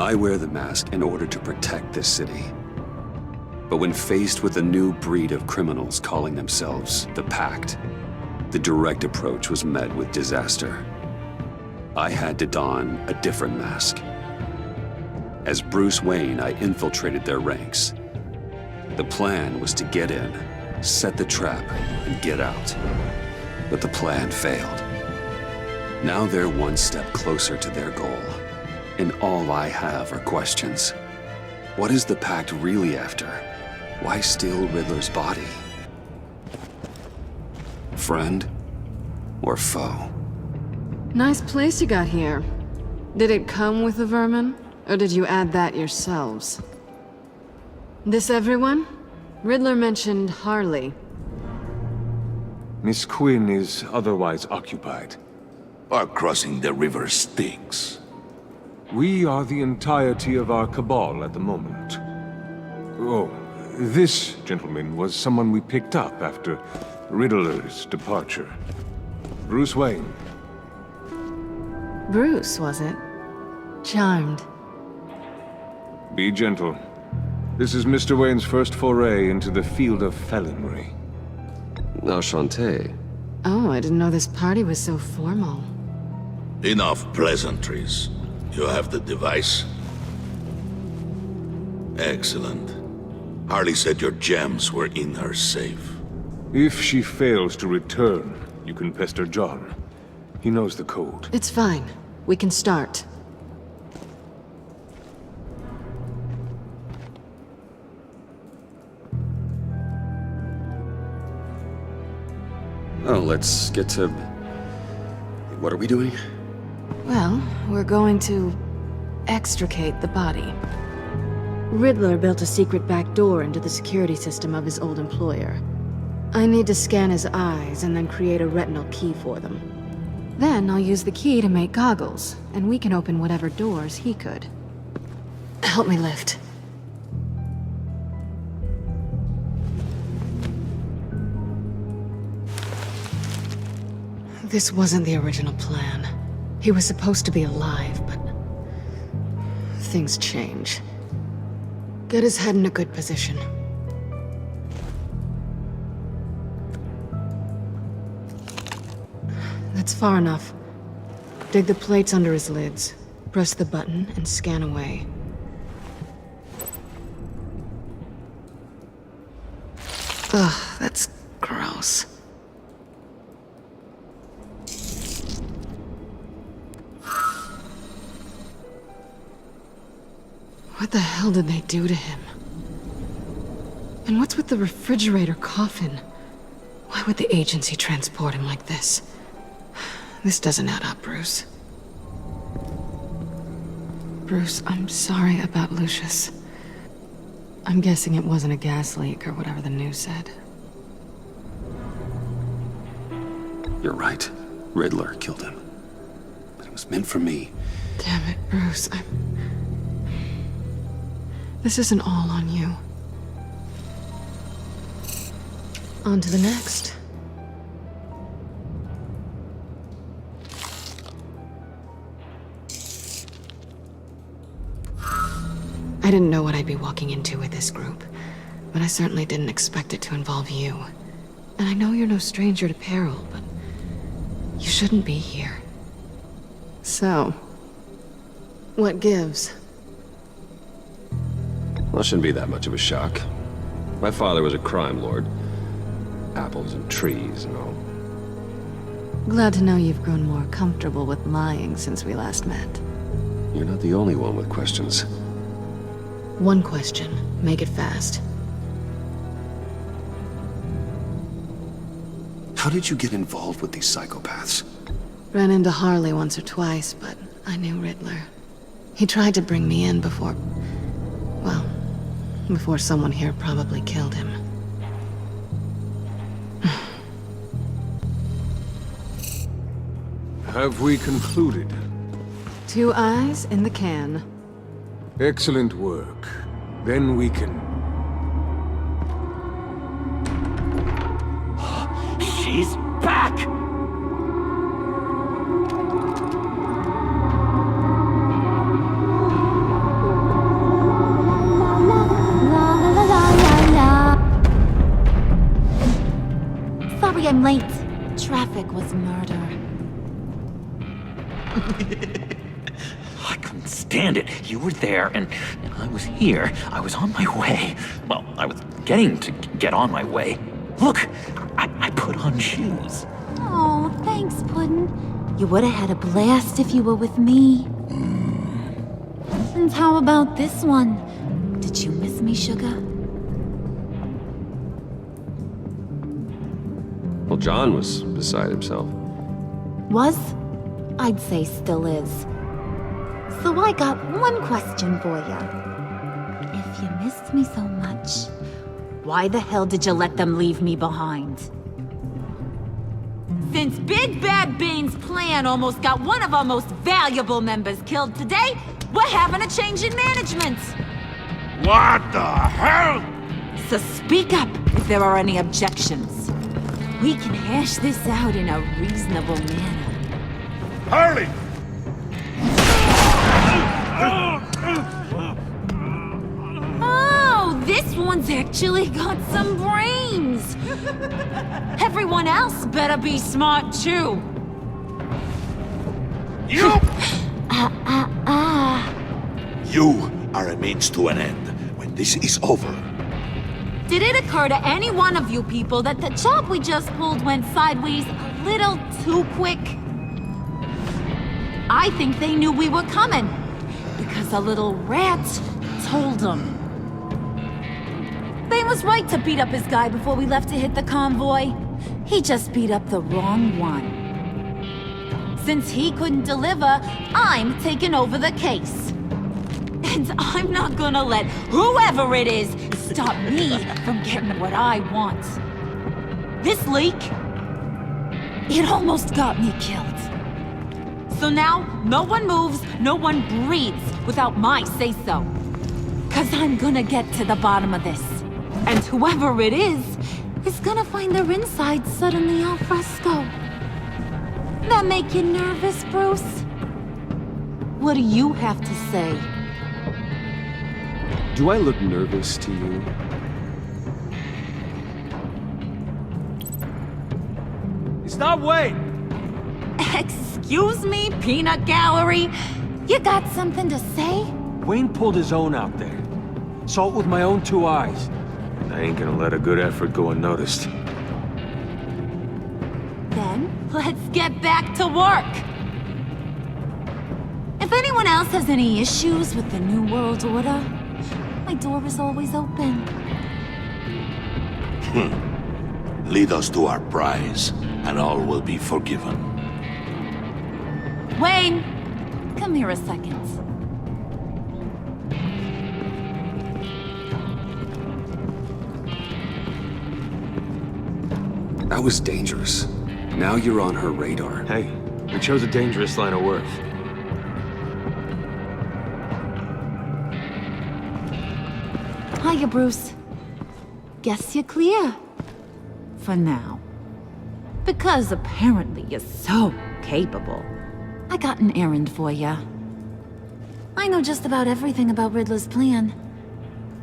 I wear the mask in order to protect this city. But when faced with a new breed of criminals calling themselves the Pact, the direct approach was met with disaster. I had to don a different mask. As Bruce Wayne, I infiltrated their ranks. The plan was to get in, set the trap, and get out. But the plan failed. Now they're one step closer to their goal, and all I have are questions. What is the Pact really after? Why steal Riddler's body? Friend or foe? Nice place you got here. Did it come with the vermin, or did you add that yourselves? This everyone? Riddler mentioned Harley. Miss Quinn is otherwise occupied. Are crossing the river Styx. We are the entirety of our cabal at the moment. Oh, this gentleman was someone we picked up after Riddler's departure. Bruce Wayne. Bruce, was it? Charmed. Be gentle. This is Mr. Wayne's first foray into the field of felonry. Enchanté. Oh, I didn't know this party was so formal. Enough pleasantries. You have the device? Excellent. Harley said your gems were in her safe. If she fails to return, you can pester John. He knows the code. It's fine. We can start. Oh, let's get to... What are we doing? Well, we're going to extricate the body. Riddler built a secret back door into the security system of his old employer. I need to scan his eyes and then create a retinal key for them. Then I'll use the key to make goggles, and we can open whatever doors he could. Help me lift. This wasn't the original plan. He was supposed to be alive, but things change. Get his head in a good position. That's far enough. Dig the plates under his lids. Press the button and scan away. Ugh, that's gross. What the hell did they do to him? And what's with the refrigerator coffin? Why would the agency transport him like this? This doesn't add up, Bruce. Bruce, I'm sorry about Lucius. I'm guessing it wasn't a gas leak or whatever the news said. You're right. Riddler killed him. But it was meant for me. Damn it, Bruce. This isn't all on you. On to the next. I didn't know what I'd be walking into with this group, but I certainly didn't expect it to involve you. And I know you're no stranger to peril, but you shouldn't be here. So, what gives? Well, it shouldn't be that much of a shock. My father was a crime lord. Apples and trees and all. Glad to know you've grown more comfortable with lying since we last met. You're not the only one with questions. One question. Make it fast. How did you get involved with these psychopaths? Ran into Harley once or twice, but I knew Riddler. He tried to bring me in before... well, before someone here probably killed him. Have we concluded? 2 eyes in the can. Excellent work. Then we can... She's back! Sorry I'm late. Traffic was murder. I couldn't stand it. You were there, and I was here. I was on my way. Well, I was getting to get on my way. Look, I put on shoes. Oh, thanks, Puddin'. You would have had a blast if you were with me. And how about this one? Did you miss me, sugar? Well, John was beside himself. Was? I'd say still is. So I got one question for you. If you missed me so much, why the hell did you let them leave me behind? Since Big Bad Bane's plan almost got one of our most valuable members killed today, we're having a change in management. What the hell? So speak up if there are any objections. We can hash this out in a reasonable manner. Harley! Oh, this one's actually got some brains. Everyone else better be smart too. You! You are a means to an end. When this is over, Did it occur to any one of you people that the job we just pulled went sideways a little too quick? I think they knew we were coming, because a little rat told them. Bane was right to beat up his guy before we left to hit the convoy. He just beat up the wrong one. Since he couldn't deliver, I'm taking over the case. And I'm not gonna let whoever it is stop me from getting what I want. This leak, it almost got me killed. So now, no one moves, no one breathes without my say-so. 'Cause I'm gonna get to the bottom of this. And whoever it is gonna find their insides suddenly al fresco. That make you nervous, Bruce? What do you have to say? Do I look nervous to you? Stop waiting! Excuse me, peanut gallery? You got something to say? Wayne pulled his own out there. Saw it with my own two eyes. I ain't gonna let a good effort go unnoticed. Then, let's get back to work. If anyone else has any issues with the New World Order, my door is always open. Lead us to our prize, and all will be forgiven. Wayne, come here a second. That was dangerous. Now you're on her radar. Hey, we chose a dangerous line of work. Hiya, Bruce. Guess you're clear. For now. Because apparently you're so capable. I got an errand for ya. I know just about everything about Riddler's plan.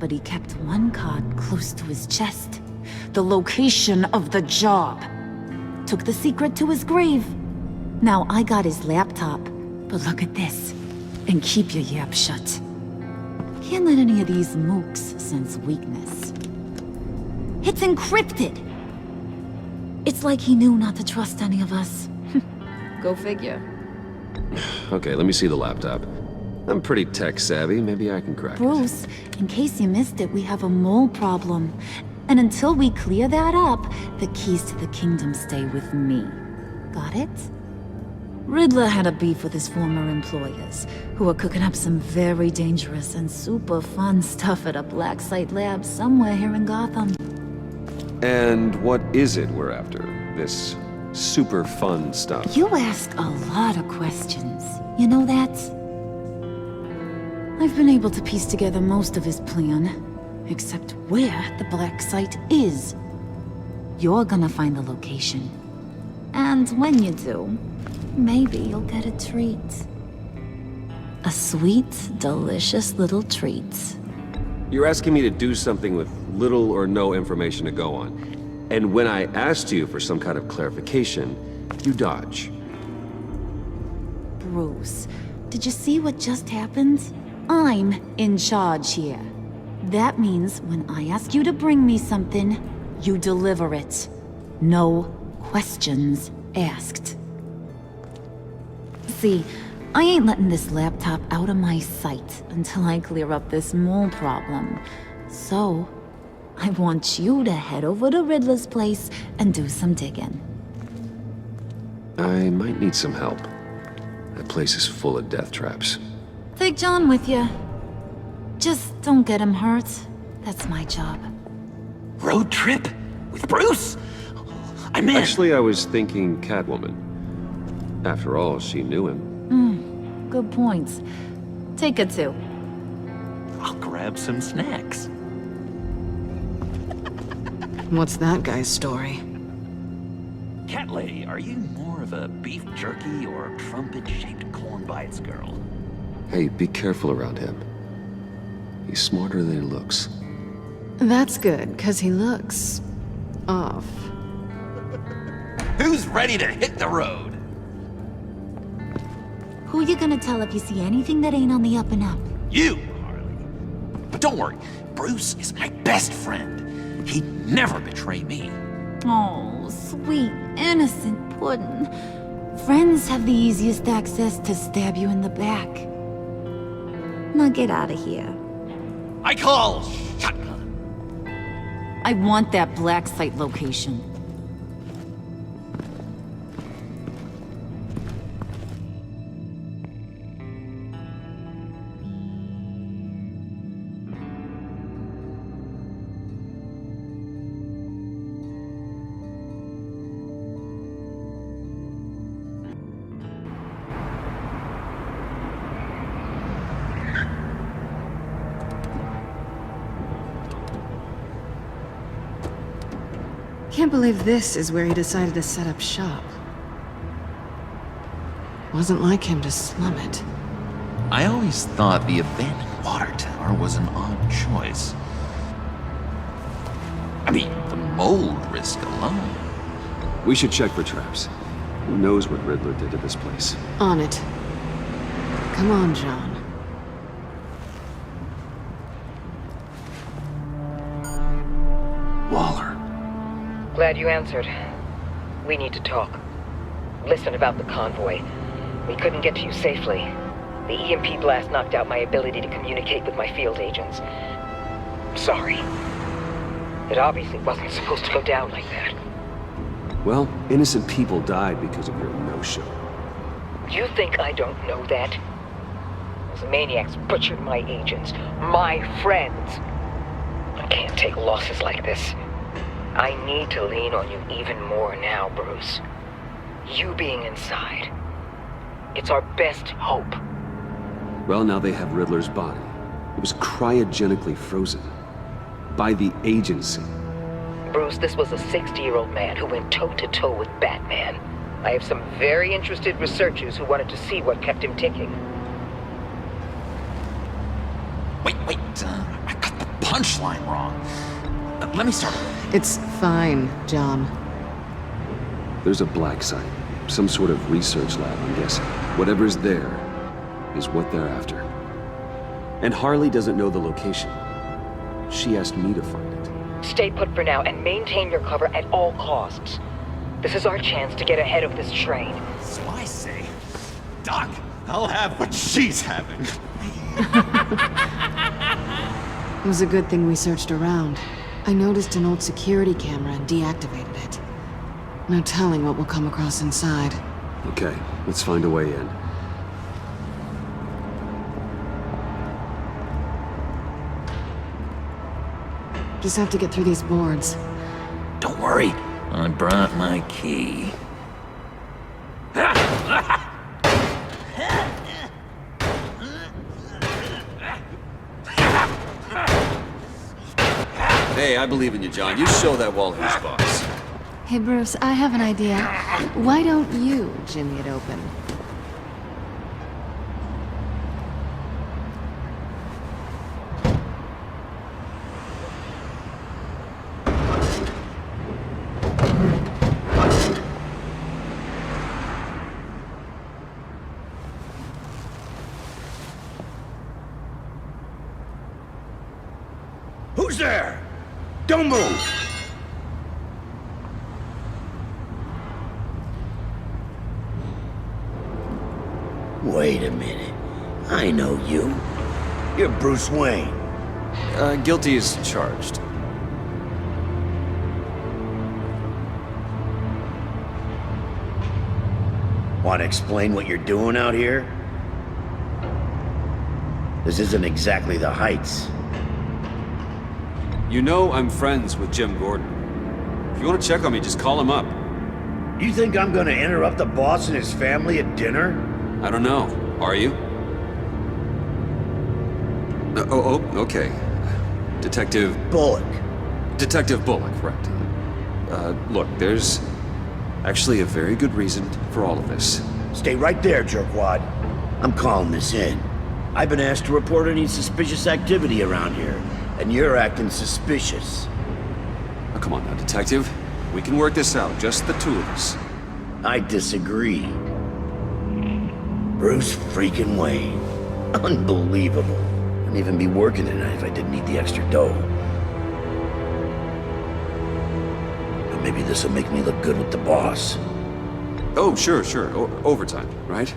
But he kept one card close to his chest. The location of the job. Took the secret to his grave. Now I got his laptop. But look at this. And keep your yap shut. Can't let any of these mooks sense weakness. It's encrypted! It's like he knew not to trust any of us. Go figure. Okay, let me see the laptop. I'm pretty tech savvy, maybe I can crack it. Bruce, in case you missed it, we have a mole problem. And until we clear that up, the keys to the kingdom stay with me. Got it? Riddler had a beef with his former employers, who were cooking up some very dangerous and super fun stuff at a black site lab somewhere here in Gotham. And what is it we're after? This super fun stuff? You ask a lot of questions. You know that? I've been able to piece together most of his plan, except where the black site is. You're gonna find the location. And when you do, maybe you'll get a treat. A sweet, delicious little treat. You're asking me to do something with little or no information to go on. And when I asked you for some kind of clarification, you dodge. Bruce, did you see what just happened? I'm in charge here. That means when I ask you to bring me something, you deliver it. No questions asked. See, I ain't letting this laptop out of my sight until I clear up this mole problem. So, I want you to head over to Riddler's place and do some digging. I might need some help. That place is full of death traps. Take John with you. Just don't get him hurt. That's my job. Road trip? With Bruce? I'm in. Actually, I was thinking Catwoman. After all, she knew him. Good points. Take it too. I'll grab some snacks. What's that guy's story? Cat Lady, are you more of a beef jerky or trumpet-shaped corn bites girl? Hey, be careful around him. He's smarter than he looks. That's good, because he looks... off. Who's ready to hit the road? Who you gonna tell if you see anything that ain't on the up and up? You, Harley. But don't worry, Bruce is my best friend. He'd never betray me. Oh, sweet, innocent puddin'. Friends have the easiest access to stab you in the back. Now get out of here. I call shotgun. I want that black site location. Can't believe this is where he decided to set up shop. Wasn't like him to slum it. I always thought the abandoned water tower was an odd choice. I mean, the mold risk alone. We should check for traps. Who knows what Riddler did to this place? On it. Come on, John. Waller. Glad you answered. We need to talk. Listen about the convoy. We couldn't get to you safely. The EMP blast knocked out my ability to communicate with my field agents. Sorry. It obviously wasn't supposed to go down like that. Well, innocent people died because of your no-show. You think I don't know that? Those maniacs butchered my agents, my friends. I can't take losses like this. I need to lean on you even more now, Bruce. You being inside. It's our best hope. Well, now they have Riddler's body. It was cryogenically frozen. By the agency. Bruce, this was a 60-year-old man who went toe-to-toe with Batman. I have some very interested researchers who wanted to see what kept him ticking. Wait, I got the punchline wrong. Let me start over. It's fine, John. There's a black site. Some sort of research lab, I'm guessing. Whatever's there is what they're after. And Harley doesn't know the location. She asked me to find it. Stay put for now and maintain your cover at all costs. This is our chance to get ahead of this train. So I say, Doc, I'll have what she's having. It was a good thing we searched around. I noticed an old security camera and deactivated it. No telling what we'll come across inside. Okay, let's find a way in. Just have to get through these boards. Don't worry, I brought my key. Hey, I believe in you, John. You show that wall who's boss. Hey, Bruce, I have an idea. Why don't you jimmy it open? Who's there? Don't move! Wait a minute. I know you. You're Bruce Wayne. Guilty as charged. Want to explain what you're doing out here? This isn't exactly the Heights. You know I'm friends with Jim Gordon. If you want to check on me, just call him up. You think I'm gonna interrupt the boss and his family at dinner? I don't know. Are you? Okay. Detective Bullock. Detective Bullock, right. Look, there's actually a very good reason for all of this. Stay right there, jerkwad. I'm calling this in. I've been asked to report any suspicious activity around here, and you're acting suspicious. Oh, come on now, Detective. We can work this out, just the two of us. I disagree. Bruce freaking Wayne. Unbelievable. I'd even be working tonight if I didn't need the extra dough. But maybe this'll make me look good with the boss. Oh, sure. Overtime, right?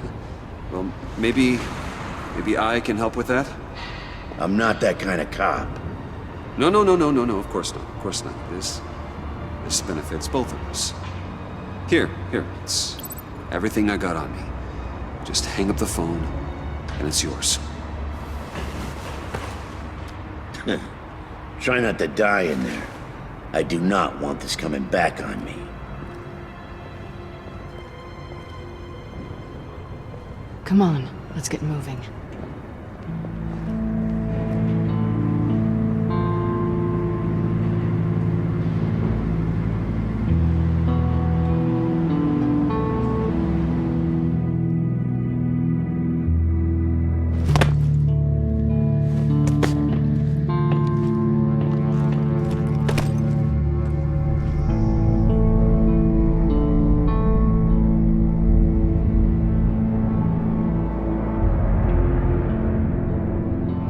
Well, maybe I can help with that? I'm not that kind of cop. No, of course not. This benefits both of us. Here, it's everything I got on me. Just hang up the phone, and it's yours. Try not to die in there. I do not want this coming back on me. Come on, let's get moving.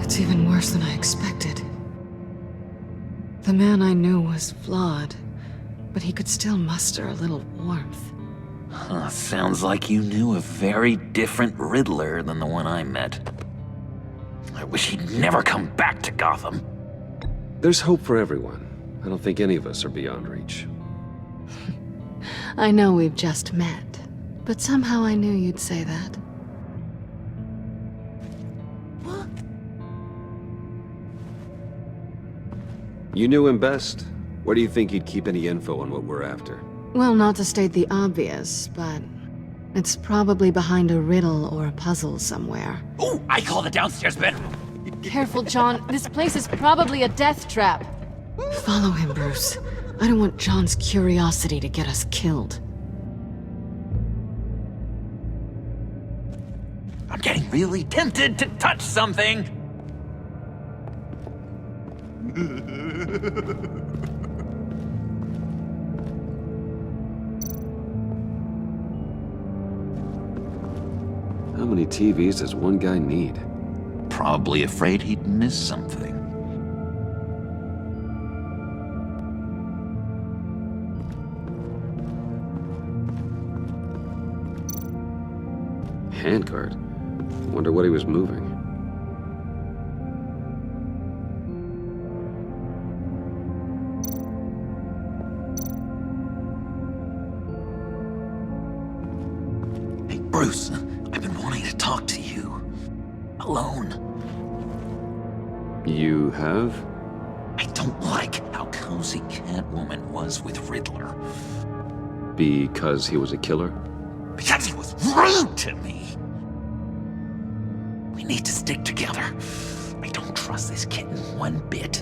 It's even worse than I expected. The man I knew was flawed, but he could still muster a little warmth. Sounds like you knew a very different Riddler than the one I met. I wish he'd never come back to Gotham. There's hope for everyone. I don't think any of us are beyond reach. I know we've just met, but somehow I knew you'd say that. You knew him best. Where do you think he'd keep any info on what we're after? Well, not to state the obvious, but it's probably behind a riddle or a puzzle somewhere. Oh, I call the downstairs bedroom. Careful, John. This place is probably a death trap. Follow him, Bruce. I don't want John's curiosity to get us killed. I'm getting really tempted to touch something. How many TVs does one guy need? Probably afraid he'd miss something. Handcart? Wonder what he was moving. Hey, Bruce, I've been wanting to talk to you. Alone. You have? I don't like how cozy Catwoman was with Riddler. Because he was a killer? Because he was rude to me. We need to stick together. I don't trust this kitten one bit.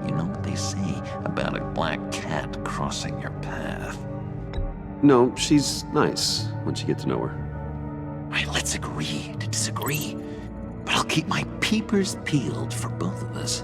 You know what they say about a black cat crossing your path? No, she's nice once you get to know her. Right, let's agree to disagree. But I'll keep my peepers peeled for both of us.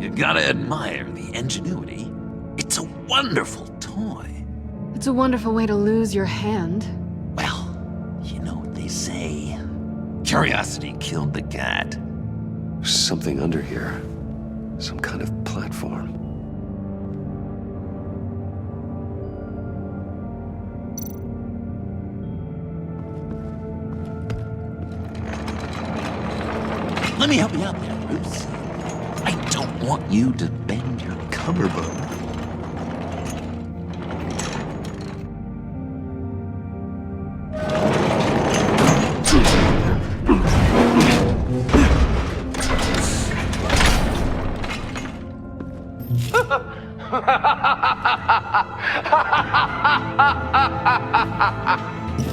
You gotta admire the ingenuity. It's a wonderful toy. It's a wonderful way to lose your hand. Well, you know what they say. Curiosity killed the cat. There's something under here. Some kind of platform. Let me help you out there, Bruce. I don't want you to bend your collarbone.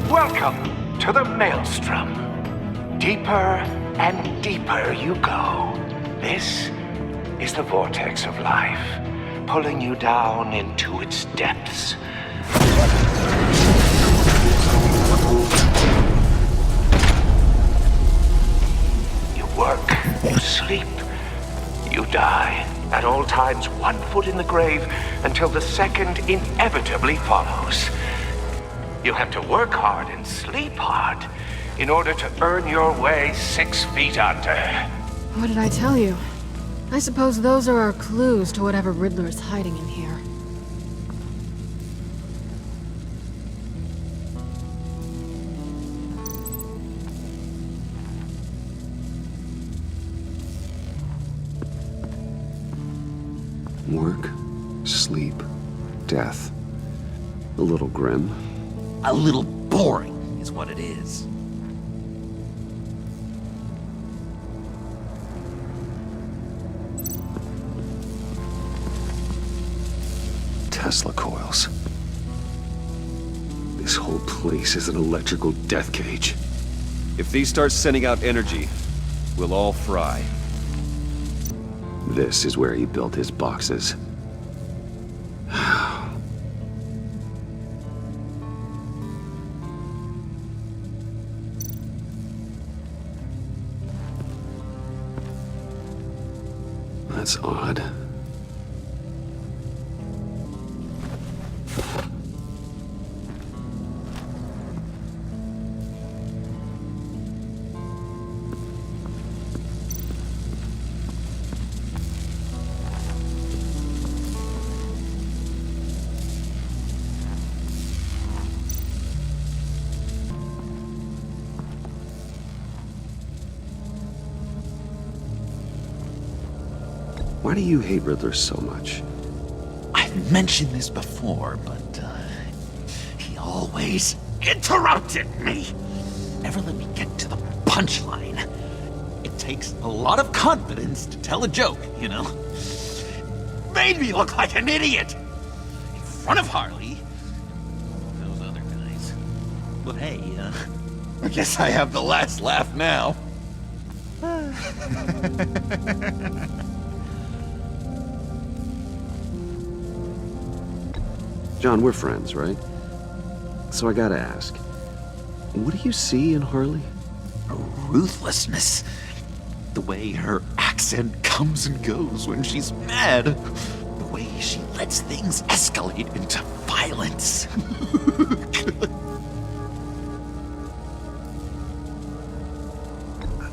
Welcome to the Maelstrom. Deeper and deeper you go. This is the vortex of life, pulling you down into its depths. You work, you sleep, you die. At all times, 1 foot in the grave until the second inevitably follows. You have to work hard and sleep hard in order to earn your way 6 feet under. What did I tell you? I suppose those are our clues to whatever Riddler is hiding in here. Work, sleep, death. A little grim. A little boring is what it is. Tesla coils. This whole place is an electrical death cage. If these start sending out energy, we'll all fry. This is where he built his boxes. That's odd. Why do you hate Riddler so much? I've mentioned this before, but he always interrupted me. Never let me get to the punchline. It takes a lot of confidence to tell a joke, you know? Made me look like an idiot in front of Harley and those other guys. But hey, I guess I have the last laugh now. John, we're friends, right? So I gotta ask, what do you see in Harley? A ruthlessness. The way her accent comes and goes when she's mad. The way she lets things escalate into violence.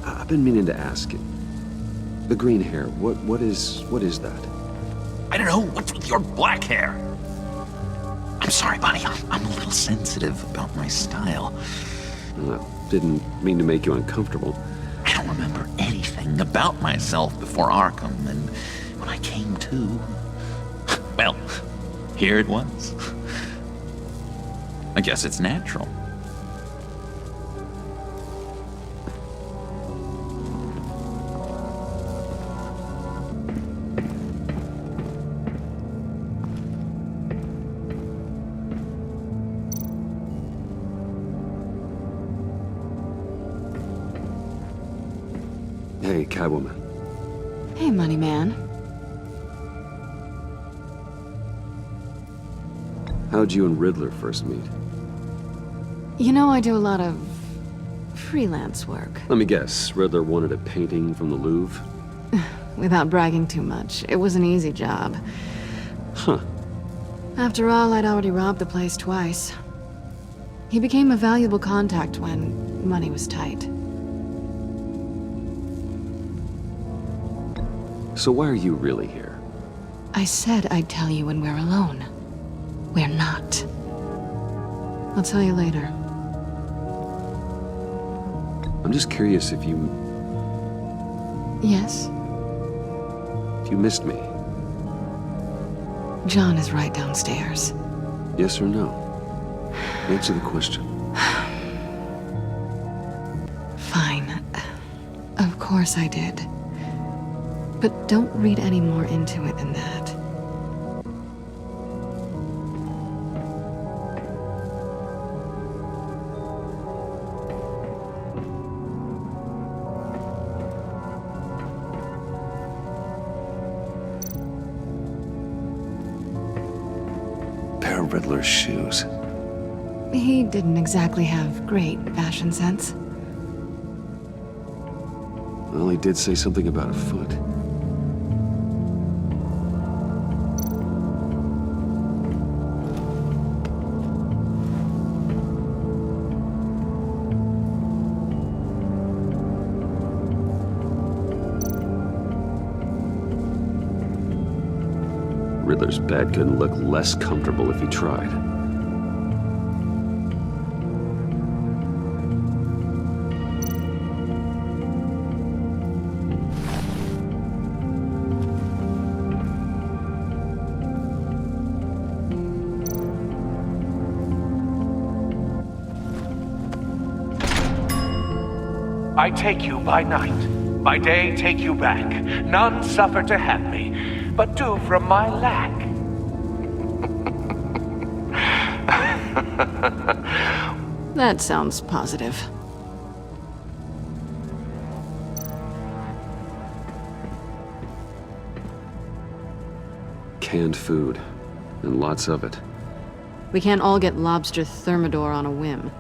I've been meaning to ask it. The green hair, what is that? I don't know, what's with your black hair? I'm sorry, Bonnie, I'm a little sensitive about my style. Didn't mean to make you uncomfortable. I don't remember anything about myself before Arkham, and when I came to, well, here it was. I guess it's natural. Hey, Catwoman. Hey, Money Man. How'd you and Riddler first meet? You know, I do a lot of freelance work. Let me guess, Riddler wanted a painting from the Louvre? Without bragging too much, it was an easy job. Huh. After all, I'd already robbed the place twice. He became a valuable contact when money was tight. So why are you really here? I said I'd tell you when we're alone. We're not. I'll tell you later. I'm just curious if you Yes? missed me. John is right downstairs. Yes or no? Answer the question. Fine. Of course I did. But don't read any more into it than that. Pair of Riddler's shoes. He didn't exactly have great fashion sense. Well, he did say something about a foot. Riddler's bed couldn't look less comfortable if he tried. I take you by night, by day take you back. None suffer to have me, but do from my lack. That sounds positive. Canned food, and lots of it. We can't all get lobster thermidor on a whim.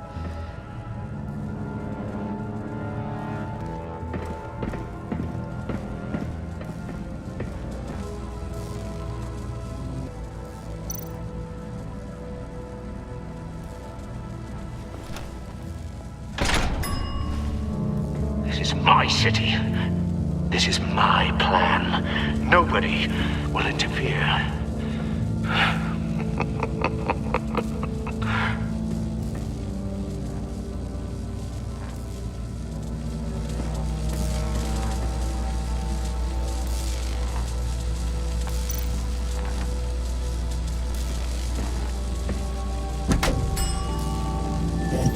This is my city. This is my plan. Nobody will interfere.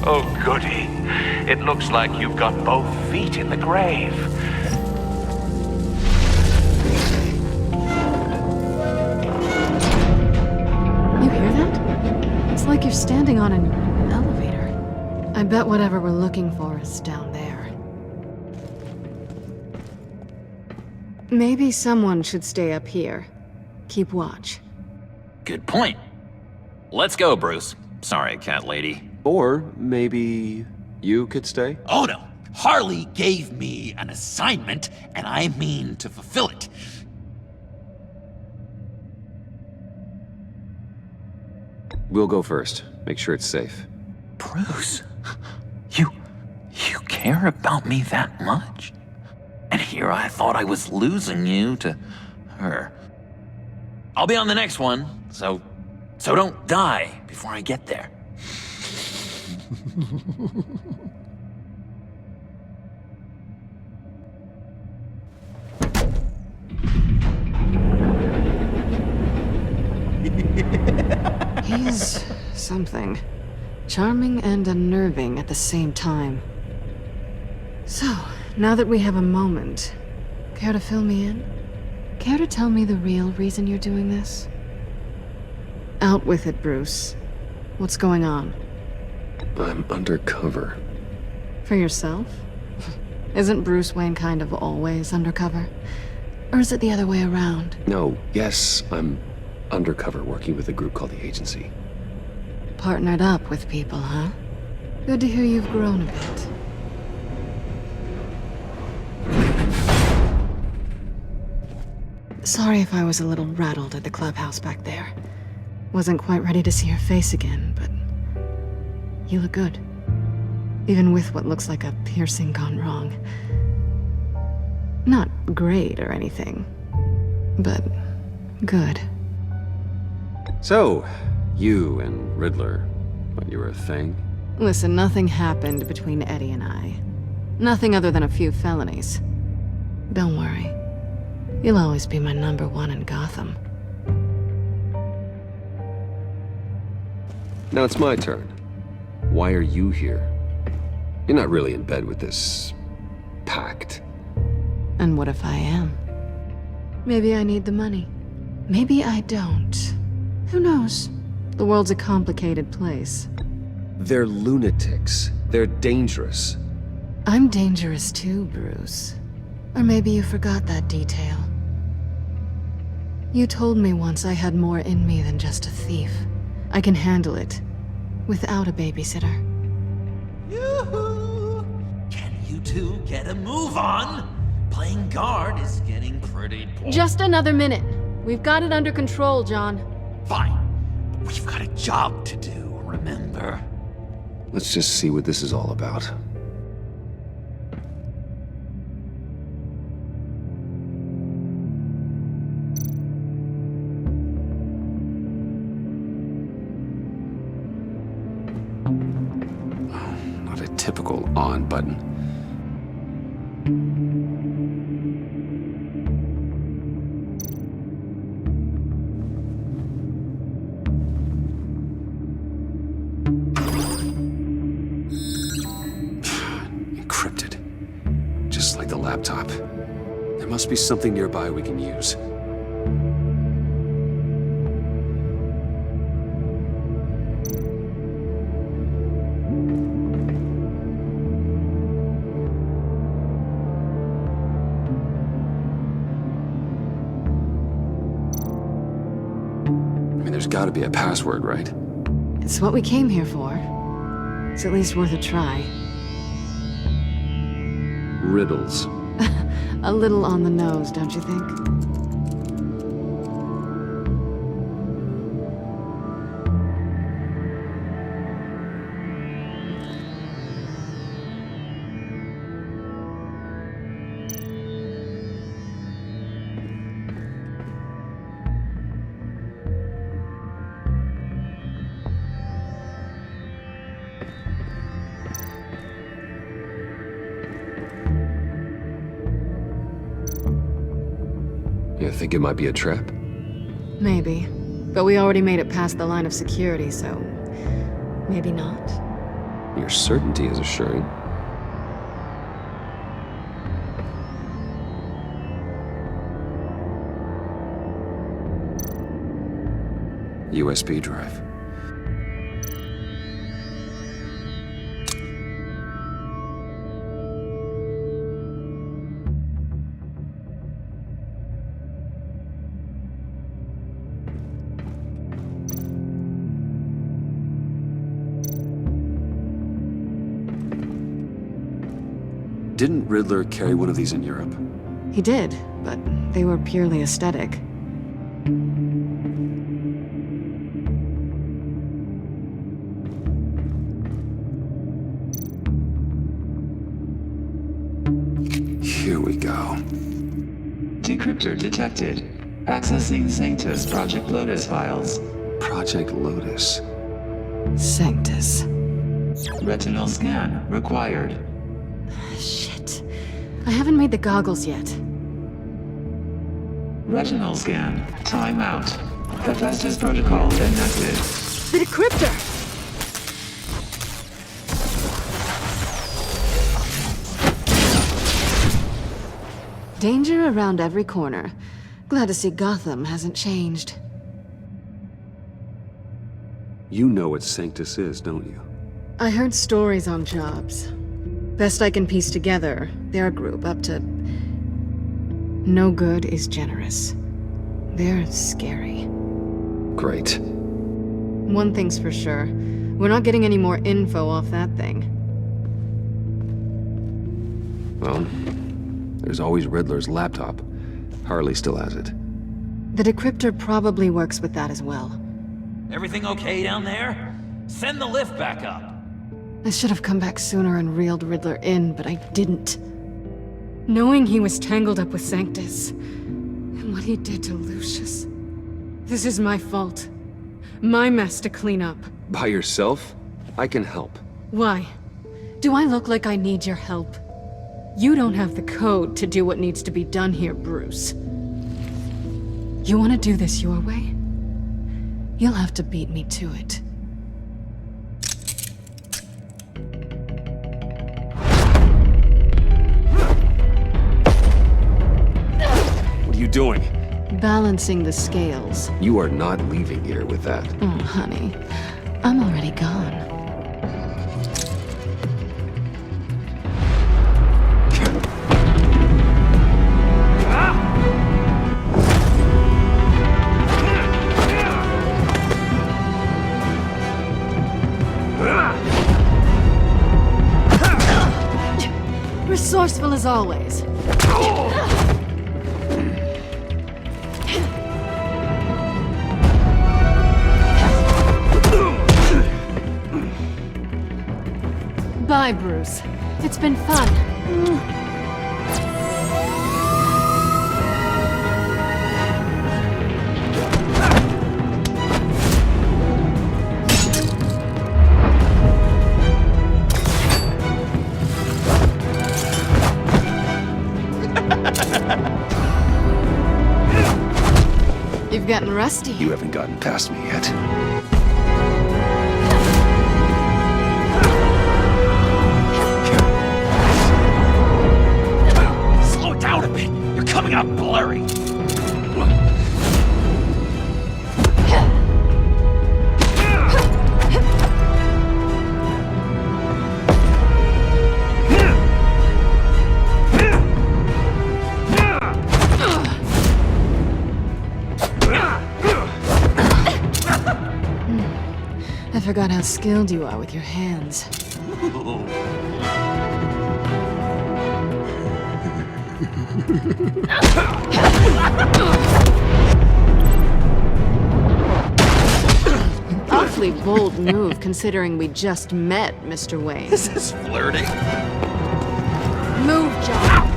Oh, goody. It looks like you've got both feet in the grave. You hear that? It's like you're standing on an elevator. I bet whatever we're looking for is down there. Maybe someone should stay up here. Keep watch. Good point. Let's go, Bruce. Sorry, cat lady. Or maybe you could stay? Oh no! Harley gave me an assignment, and I mean to fulfill it. We'll go first. Make sure it's safe. Bruce, you care about me that much? And here I thought I was losing you to her. I'll be on the next one, so don't die before I get there. He's something. Charming and unnerving at the same time. So, now that we have a moment, care to fill me in? Care to tell me the real reason you're doing this? Out with it, Bruce. What's going on? I'm undercover. For yourself? Isn't Bruce Wayne kind of always undercover? Or is it the other way around? No, yes, I'm undercover working with a group called the Agency. Partnered up with people, huh? Good to hear you've grown a bit. Sorry if I was a little rattled at the clubhouse back there. Wasn't quite ready to see your face again, but you look good. Even with what looks like a piercing gone wrong. Not great or anything, but good. So, you and Riddler, but you were a thing? Listen, nothing happened between Eddie and I. Nothing other than a few felonies. Don't worry. You'll always be my #1 in Gotham. Now it's my turn. Why are you here? You're not really in bed with this pact. And what if I am? Maybe I need the money. Maybe I don't. Who knows? The world's a complicated place. They're lunatics. They're dangerous. I'm dangerous too, Bruce. Or maybe you forgot that detail. You told me once I had more in me than just a thief. I can handle it. Without a babysitter. Yoo-hoo! Can you two get a move on? Playing guard is getting pretty boring. Just another minute. We've got it under control, John. Fine. We've got a job to do, remember? Let's just see what this is all about. Not a typical on button. Encrypted. Just like the laptop. There must be something nearby we can use. There's gotta be a password, right? It's what we came here for. It's at least worth a try. Riddles. A little on the nose, don't you think? You think it might be a trap? Maybe. But we already made it past the line of security, so... maybe not. Your certainty is assuring. USB drive. Didn't Riddler carry one of these in Europe? He did, but they were purely aesthetic. Here we go. Decryptor detected. Accessing Sanctus Project Lotus files. Project Lotus. Sanctus. Retinal scan required. Shit. I haven't made the goggles yet. Retinal scan. Timeout. Hephaestus protocol enacted. The decryptor! Danger around every corner. Glad to see Gotham hasn't changed. You know what Sanctus is, don't you? I heard stories on jobs. Best I can piece together, their group up to... no good is generous. They're scary. Great. One thing's for sure. We're not getting any more info off that thing. Well, there's always Riddler's laptop. Harley still has it. The decryptor probably works with that as well. Everything okay down there? Send the lift back up. I should have come back sooner and reeled Riddler in, but I didn't. Knowing he was tangled up with Sanctus, and what he did to Lucius. This is my fault. My mess to clean up. By yourself? I can help. Why? Do I look like I need your help? You don't have the code to do what needs to be done here, Bruce. You want to do this your way? You'll have to beat me to it. What are you doing? Balancing the scales. You are not leaving here with that. Oh, honey. I'm already gone. Resourceful as always. Bye, Bruce. It's been fun. You've gotten rusty. You haven't gotten past me yet. Slow it down a bit. You're coming out blurry. I forgot how skilled you are with your hands. Awfully bold move considering we just met, Mr. Wayne. This is flirting. Move, John.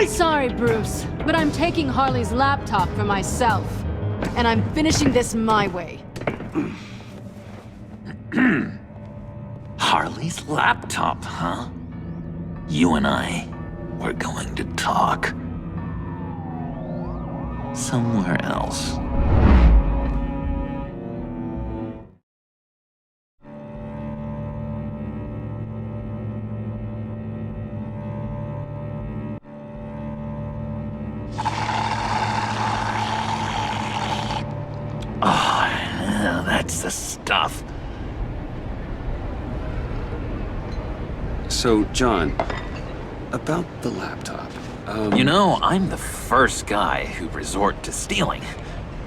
Sorry, Bruce, but I'm taking Harley's laptop for myself. And I'm finishing this my way. Harley's laptop, huh? You and I, we're going to talk. Somewhere else. That's the stuff. So, John, about the laptop. You know, I'm the first guy who resort to stealing.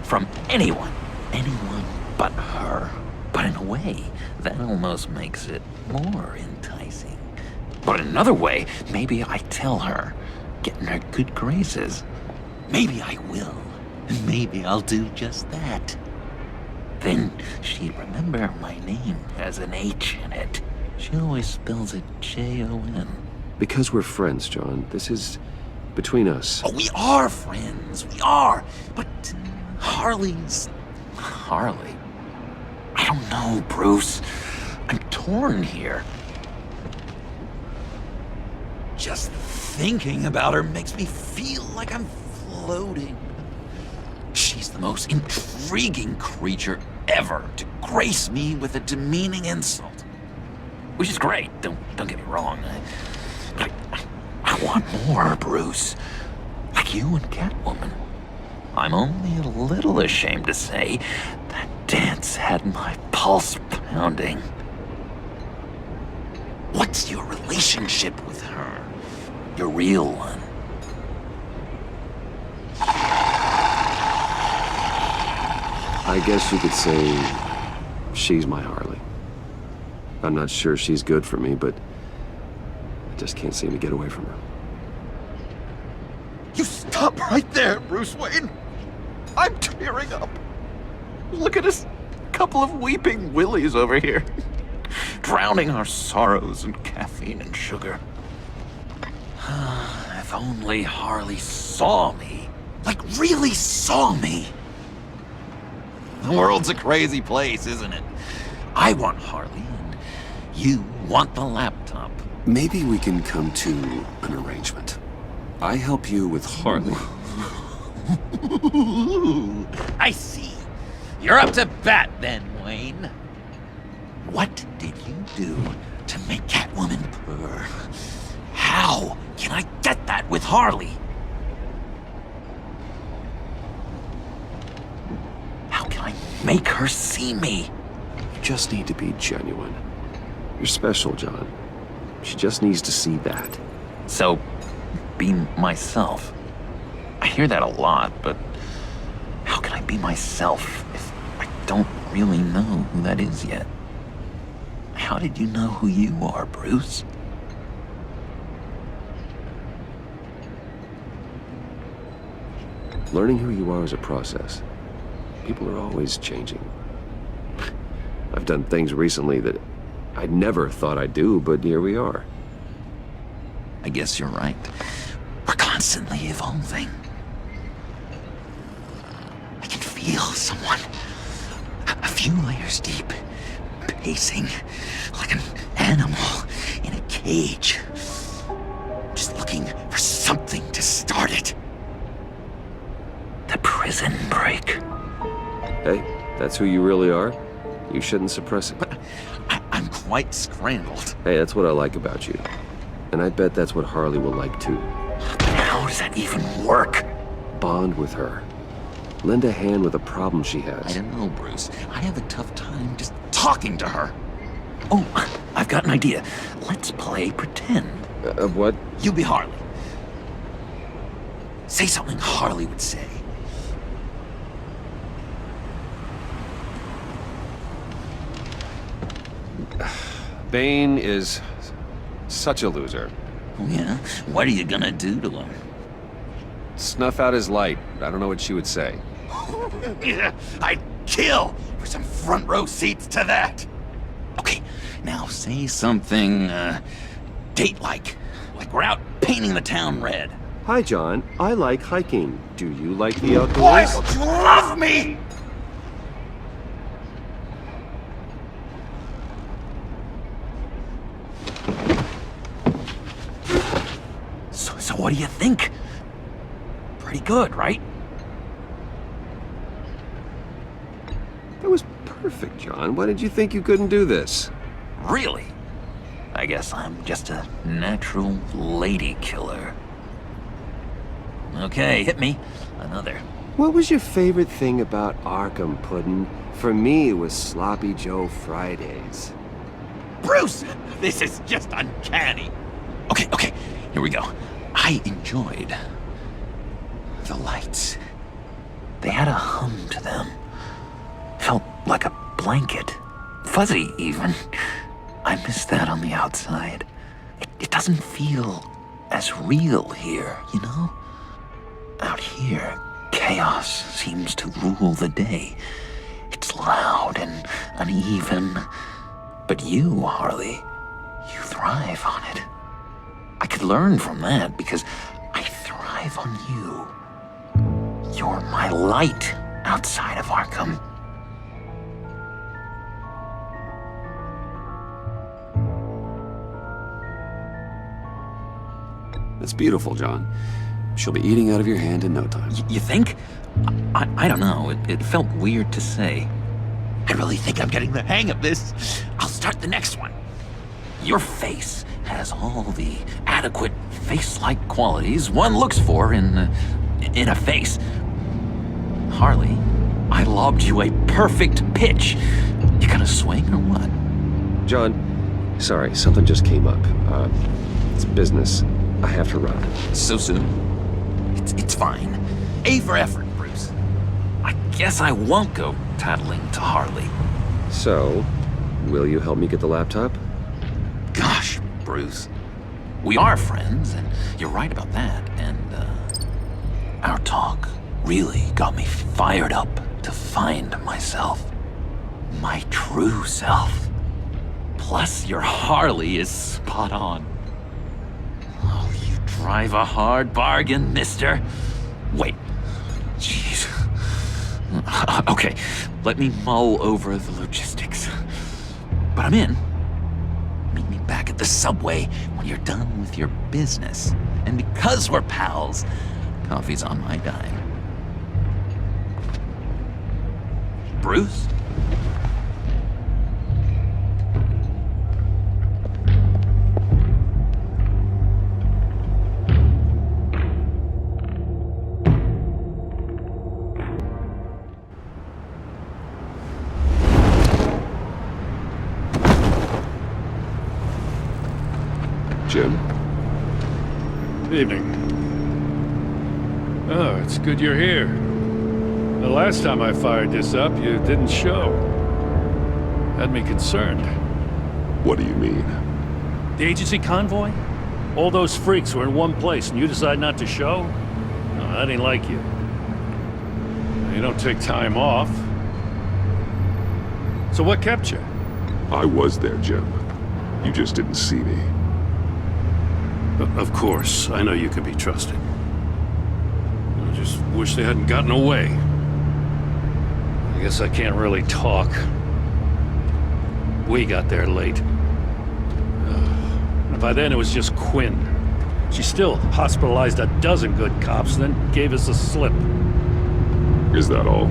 From anyone. Anyone but her. But in a way, that almost makes it more enticing. But in another way, maybe I tell her, get in her good graces. Maybe I will. And maybe I'll do just that. Then she'd remember my name has an H in it. She always spells it Jon. Because we're friends, John. This is between us. Oh, we are friends. We are. But Harley's... Harley? I don't know, Bruce. I'm torn here. Just thinking about her makes me feel like I'm floating. She's the most intriguing creature ever to grace me with a demeaning insult. Which is great, don't get me wrong. But want more, Bruce. Like you and Catwoman. I'm only a little ashamed to say that dance had my pulse pounding. What's your relationship with her? Your real one? I guess you could say she's my Harley. I'm not sure she's good for me, but I just can't seem to get away from her. You stop right there, Bruce Wayne. I'm tearing up. Look at us, couple of weeping willies over here, drowning our sorrows in caffeine and sugar. If only Harley saw me. Like, really saw me. The world's a crazy place, isn't it? I want Harley, and you want the laptop. Maybe we can come to an arrangement. I help you with Harley. I see. You're up to bat then, Wayne. What did you do to make Catwoman purr? How can I get that with Harley? How can I make her see me? You just need to be genuine. You're special, John. She just needs to see that. So, be myself. I hear that a lot, but how can I be myself if I don't really know who that is yet? How did you know who you are, Bruce? Learning who you are is a process. People are always changing. I've done things recently that I never thought I'd do, but here we are. I guess you're right. We're constantly evolving. I can feel someone a few layers deep, pacing like an animal in a cage, just looking for something to start it. The prison break. Hey, that's who you really are. You shouldn't suppress it. But I'm quite scrambled. Hey, that's what I like about you. And I bet that's what Harley will like too. But how does that even work? Bond with her. Lend a hand with a problem she has. I don't know, Bruce. I have a tough time just talking to her. Oh, I've got an idea. Let's play pretend. What? You be Harley. Say something Harley would say. Bane is such a loser. Oh, yeah? What are you gonna do to him? Snuff out his light. I don't know what she would say. I'd kill for some front row seats to that. Okay, now say something, date-like. Like we're out painting the town red. Hi, John. I like hiking. Do you like the outdoors? Why don't you love me? So what do you think? Pretty good, right? That was perfect, John. Why did you think you couldn't do this? Really? I guess I'm just a natural lady killer. Okay, hit me. Another. What was your favorite thing about Arkham, Puddin'? For me, it was Sloppy Joe Fridays. Bruce! This is just uncanny. Okay, here we go. I enjoyed the lights. They had a hum to them. Felt like a blanket. Fuzzy, even. I miss that on the outside. It doesn't feel as real here, you know? Out here, chaos seems to rule the day. It's loud and uneven. But you, Harley, you thrive on it. I could learn from that because I thrive on you. You're my light outside of Arkham. It's beautiful, John. She'll be eating out of your hand in no time. You think? I don't know. It felt weird to say. I really think I'm getting the hang of this. I'll start the next one. Your face has all the adequate face-like qualities one looks for in a face. Harley, I lobbed you a perfect pitch. You gonna swing or what? John, sorry, something just came up. It's business. I have to run. So soon? It's fine. A for effort, Bruce. I guess I won't go tattling to Harley. So, will you help me get the laptop? Gosh, Bruce. We are friends, and you're right about that, and, our talk really got me fired up to find myself. My true self. Plus, your Harley is spot on. Oh, you drive a hard bargain, mister. Wait. Jeez. Okay, let me mull over the logistics. But I'm in. Meet me back at the subway when you're done with your business. And because we're pals, coffee's on my dime. Bruce? Jim? Evening. Oh, it's good you're here. The last time I fired this up, you didn't show. Had me concerned. What do you mean? The agency convoy? All those freaks were in one place and you decide not to show? No, that ain't like you. You don't take time off. So what kept you? I was there, Jim. You just didn't see me. Of course, I know you can be trusted. I just wish they hadn't gotten away. I guess I can't really talk. We got there late. By then it was just Quinn. She still hospitalized a dozen good cops, then gave us a slip. Is that all?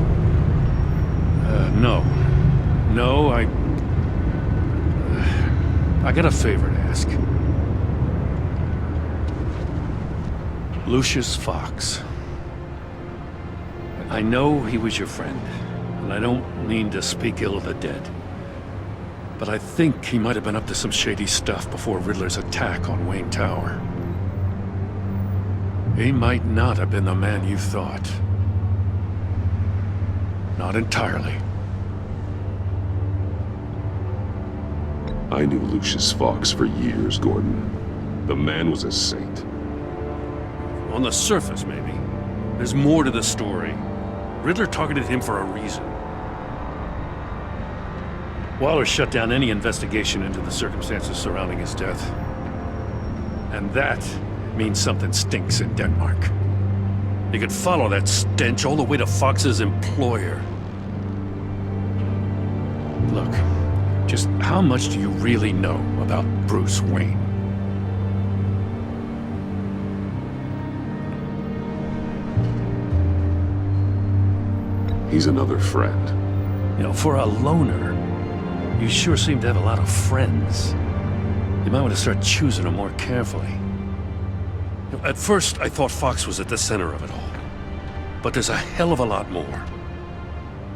No. No, I got a favor to ask. Lucius Fox. I know he was your friend, and I don't mean to speak ill of the dead. But I think he might have been up to some shady stuff before Riddler's attack on Wayne Tower. He might not have been the man you thought. Not entirely. I knew Lucius Fox for years, Gordon. The man was a saint. On the surface, maybe. There's more to the story. Riddler targeted him for a reason. Waller shut down any investigation into the circumstances surrounding his death. And that means something stinks in Denmark. You could follow that stench all the way to Fox's employer. Look, just how much do you really know about Bruce Wayne? He's another friend. You know, for a loner, you sure seem to have a lot of friends. You might want to start choosing them more carefully. You know, at first, I thought Fox was at the center of it all. But there's a hell of a lot more.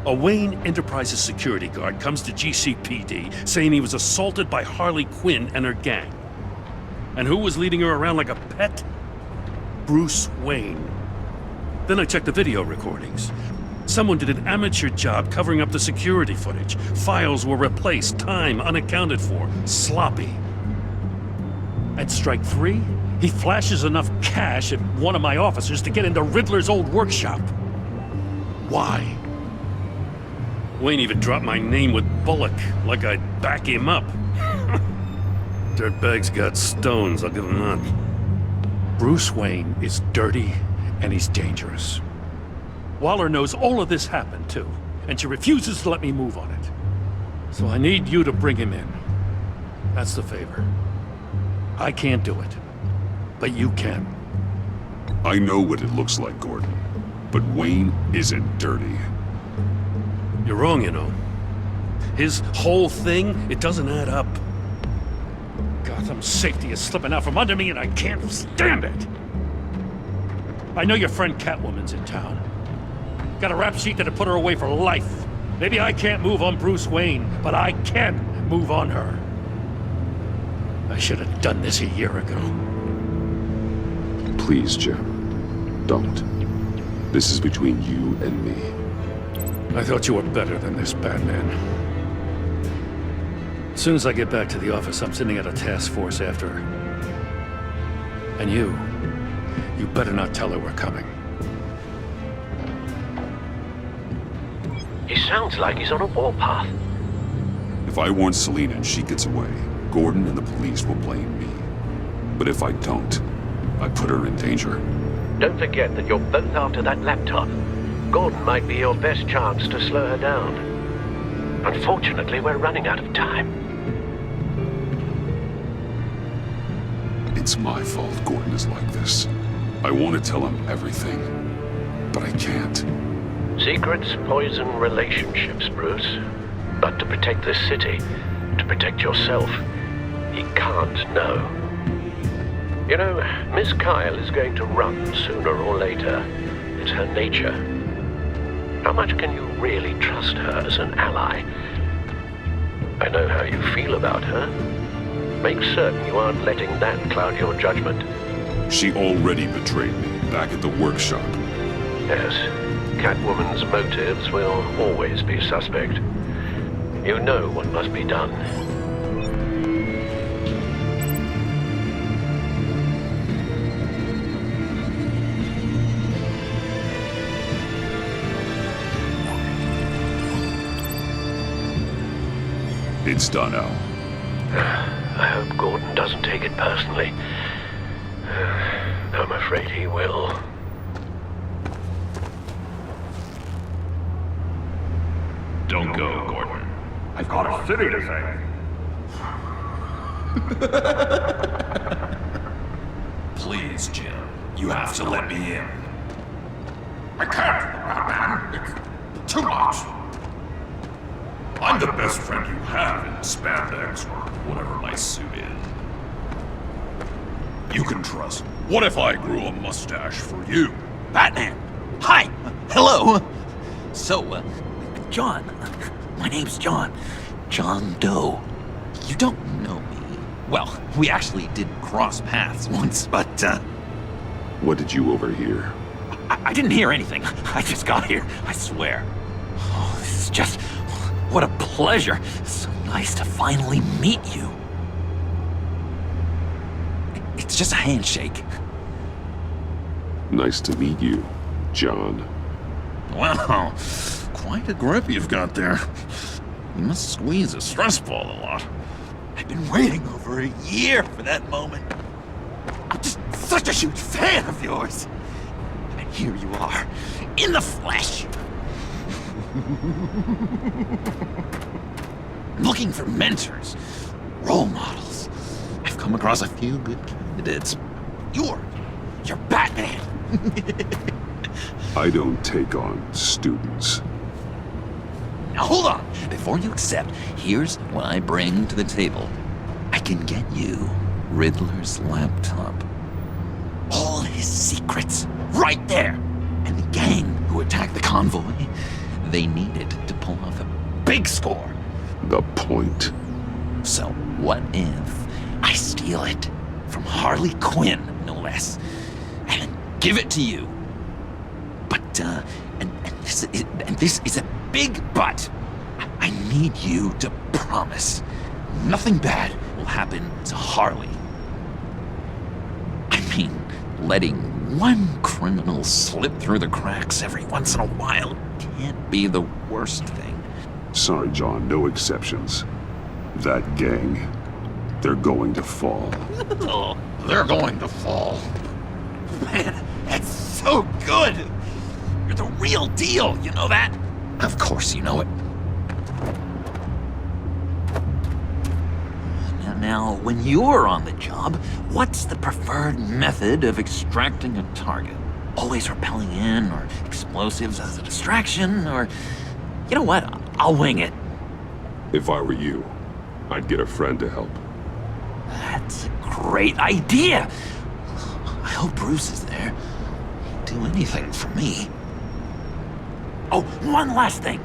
A Wayne Enterprises security guard comes to GCPD saying he was assaulted by Harley Quinn and her gang. And who was leading her around like a pet? Bruce Wayne. Then I checked the video recordings. Someone did an amateur job covering up the security footage. Files were replaced, time unaccounted for, sloppy. At strike 3, he flashes enough cash at one of my officers to get into Riddler's old workshop. Why? Wayne even dropped my name with Bullock, like I'd back him up. Dirtbag's got stones, I'll give him that. Bruce Wayne is dirty and he's dangerous. Waller knows all of this happened, too, and she refuses to let me move on it. So I need you to bring him in. That's the favor. I can't do it, but you can. I know what it looks like, Gordon, but Wayne isn't dirty. You're wrong, you know. His whole thing, it doesn't add up. God, Gotham safety is slipping out from under me and I can't stand it! I know your friend Catwoman's in town. Got a rap sheet that'll put her away for life. Maybe I can't move on Bruce Wayne, but I can move on her. I should have done this a year ago. Please, Jim. Don't. This is between you and me. I thought you were better than this, Batman. As soon as I get back to the office, I'm sending out a task force after her. And you better not tell her we're coming. He sounds like he's on a warpath. If I warn Selina and she gets away, Gordon and the police will blame me. But if I don't, I put her in danger. Don't forget that you're both after that laptop. Gordon might be your best chance to slow her down. Unfortunately, we're running out of time. It's my fault Gordon is like this. I want to tell him everything, but I can't. Secrets poison relationships, Bruce. But to protect this city, to protect yourself, he can't know. You know, Miss Kyle is going to run sooner or later. It's her nature. How much can you really trust her as an ally? I know how you feel about her. Make certain you aren't letting that cloud your judgment. She already betrayed me back at the workshop. Yes, Catwoman's motives will always be suspect. You know what must be done. It's done, Al. I hope Gordon doesn't take it personally. I'm afraid he will. Don't go, Gordon. I've got a city to save. Please, Jim. You have to let me in. I can't, Batman. It's too much. I'm the best friend you have in spandex or whatever my suit is. You can trust. What if I grew a mustache for you? Batman! Hi! Hello! So, John. My name's John. John Doe. You don't know me. Well, we actually did cross paths once, but, What did you overhear? I didn't hear anything. I just got here, I swear. Oh, this is just... What a pleasure. So nice to finally meet you. It's just a handshake. Nice to meet you, John. Wow, quite a grip you've got there. You must squeeze a stress ball a lot. I've been waiting over a year for that moment. I'm just such a huge fan of yours. And here you are, in the flesh. Looking for mentors, role models. I've come across a few good candidates. You're Batman. I don't take on students. Now hold on. Before you accept, here's what I bring to the table. I can get you Riddler's laptop. All his secrets, right there. And the gang who attacked the convoy, they needed to pull off a big score. The point. So what if I steal it from Harley Quinn, no less, and then give it to you? But, and this is a big but. I need you to promise nothing bad will happen to Harley. I mean, letting one criminal slip through the cracks every once in a while can't be the worst thing. Sorry, John, no exceptions. That gang, they're going to fall. Oh, they're going to fall. Man, that's so good! You're the real deal, you know that? Of course you know it. Now, when you're on the job, what's the preferred method of extracting a target? Always rappelling in, or explosives as a distraction, or... You know what? I'll wing it. If I were you, I'd get a friend to help. That's a great idea. I hope Bruce is there. He'd do anything for me. Oh, one last thing.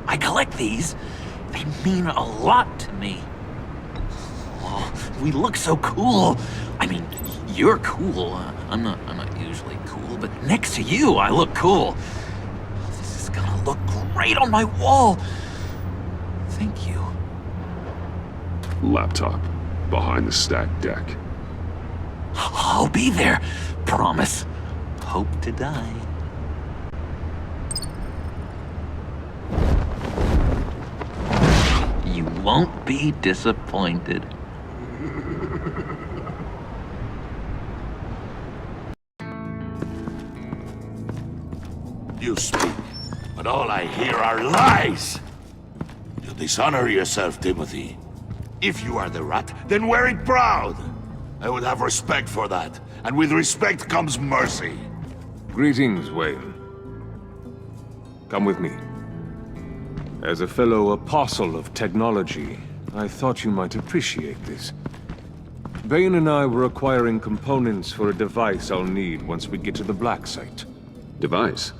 I collect these. They mean a lot to me. Oh, we look so cool. I mean, you're cool. I'm not usually cool, but next to you, I look cool. This is gonna look great on my wall. Thank you. Laptop. Behind the stacked deck. I'll be there. Promise. Hope to die. You won't be disappointed. You speak, but all I hear are lies! You dishonor yourself, Timothy. If you are the rat, then wear it proud! I would have respect for that, and with respect comes mercy. Greetings, Wayne. Come with me. As a fellow apostle of technology, I thought you might appreciate this. Bane and I were acquiring components for a device I'll need once we get to the Black Site. Device?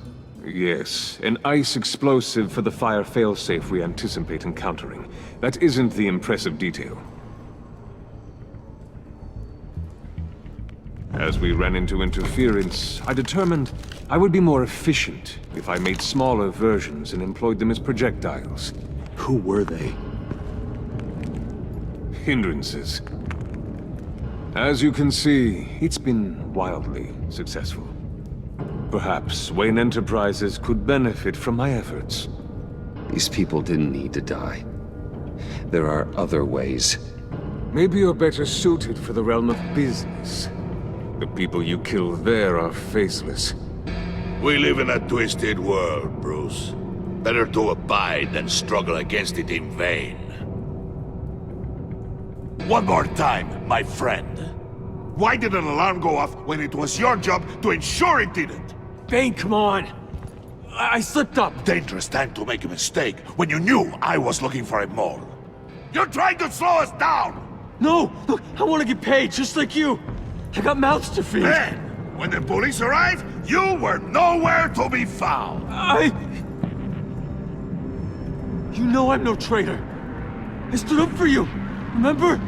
Yes, an ice explosive for the fire failsafe we anticipate encountering. That isn't the impressive detail. As we ran into interference, I determined I would be more efficient if I made smaller versions and employed them as projectiles. Who were they? Hindrances. As you can see, it's been wildly successful. Perhaps Wayne Enterprises could benefit from my efforts. These people didn't need to die. There are other ways. Maybe you're better suited for the realm of business. The people you kill there are faceless. We live in a twisted world, Bruce. Better to abide than struggle against it in vain. One more time, my friend. Why did an alarm go off when it was your job to ensure it didn't? Bane, come on! I slipped up! Dangerous time to make a mistake when you knew I was looking for a mole. You're trying to slow us down! No! Look, I want to get paid, just like you! I got mouths to feed! Then, when the police arrived, you were nowhere to be found! You know I'm no traitor! I stood up for you, remember?